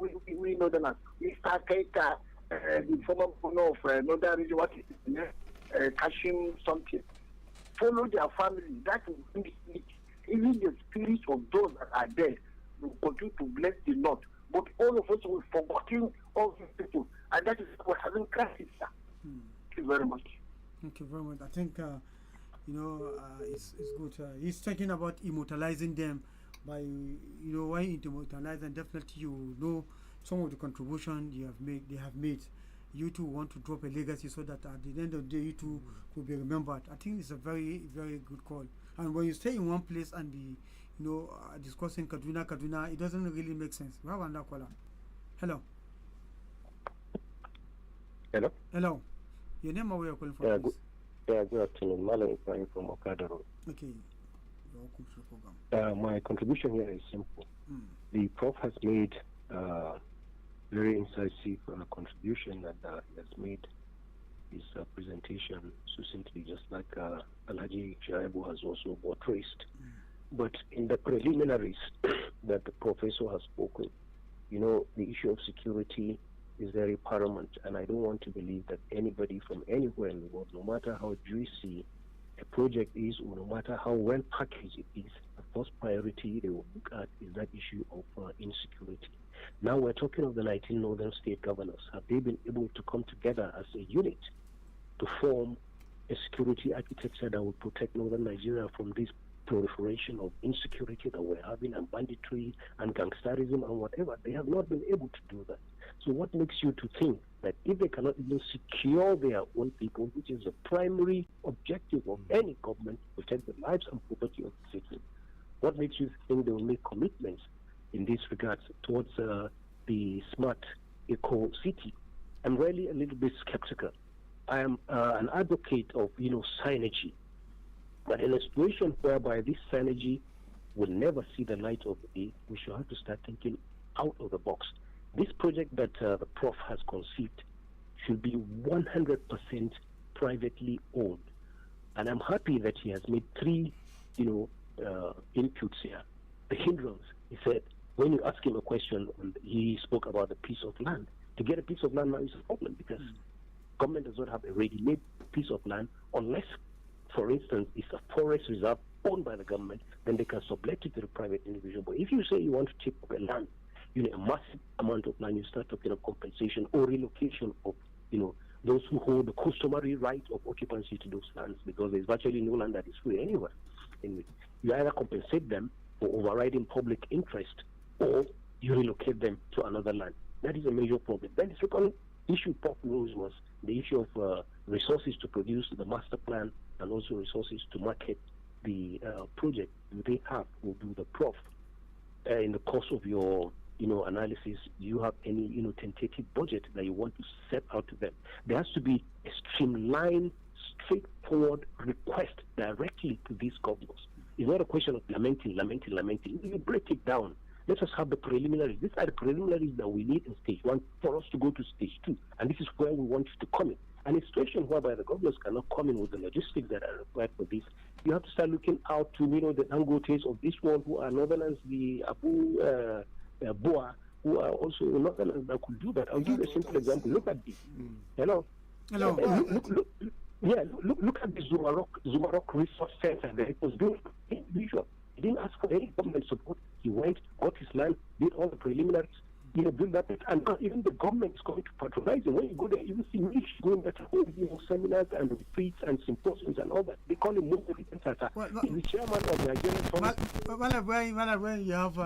northerners. Mr. Keita, the former governor of northern region, what is his name? Kashim something. Follow their family. That will bring it. Even the spirits of those that are dead will continue to bless the Lord. But all of us will forgetting all these people, and that is what we're having crisis. Thank you very much. Thank you very much. I think it's good. He's talking about immortalizing them by why immortalize them. Definitely, you know some of the contribution they have made. You two want to drop a legacy so that at the end of the day, you two could be remembered. I think it's a very, very good call. And when you stay in one place and be, discussing Kaduna, it doesn't really make sense. We have another caller. Hello. Hello. Your name or where you're calling from? Good afternoon. Malam Ibrahim from Okada Road. Okay. You're welcome to the program. My contribution here is simple. The Prof has made very incisive contribution that he has made his presentation succinctly, just like Alhaji Shaibu has also portrayed. But in the preliminaries that the professor has spoken, the issue of security is very paramount, and I don't want to believe that anybody from anywhere in the world, no matter how juicy a project is or no matter how well packaged it is, the first priority they will look at is that issue of insecurity. Now we're talking of the 19 northern state governors. Have they been able to come together as a unit to form a security architecture that will protect northern Nigeria from this proliferation of insecurity that we're having, and banditry and gangsterism and whatever? They have not been able to do that. So what makes you to think that if they cannot even secure their own people, which is the primary objective of any government, protect the lives and property of the citizens, what makes you think they will make commitments in this regard towards the smart eco city? I'm really a little bit skeptical. I am an advocate of synergy, but in a situation whereby this synergy will never see the light of the day, we should have to start thinking out of the box. This project that the Prof has conceived should be 100% privately owned, and I'm happy that he has made three inputs here. The hindrance, he said, when you ask him a question, he spoke about the piece of land. To get a piece of land now is a problem because government does not have a ready-made piece of land unless, for instance, it's a forest reserve owned by the government, then they can sublet it to the private individual. But if you say you want to take up a land, a massive amount of land, you start talking of compensation or relocation of, those who hold the customary right of occupancy to those lands, because there's virtually no land that is free anywhere. And you either compensate them for overriding public interest or you relocate them to another land. That is a major problem. Then the second issue Prof rose was the issue of resources to produce the master plan and also resources to market the project. Do they have, or do the Prof, in the course of your analysis, do you have any tentative budget that you want to set out to them? There has to be a streamlined, straightforward request directly to these governors. It's not a question of lamenting. You break it down. Let us have the preliminaries. These are the preliminaries that we need in stage 1 for us to go to stage 2. And this is where we want you to come in. And in a situation whereby the governors cannot come in with the logistics that are required for this, you have to start looking out to the Dangotes of this world, who are northerners, the Abu Boa, who are also northerners that could do that. I'll give you a simple example. Look at this. Hello. Hello. Look at the Zumarok Resource Center. It was built individual. He didn't ask for any government support. He went, got his land, did all the preliminaries, build that, and now even the government is going to patronize him. When you go there, you will see Mitch going there to hold seminars and retreats and symposiums and all that. They call him Muslim. He's the chairman of Nigerian. Well, you have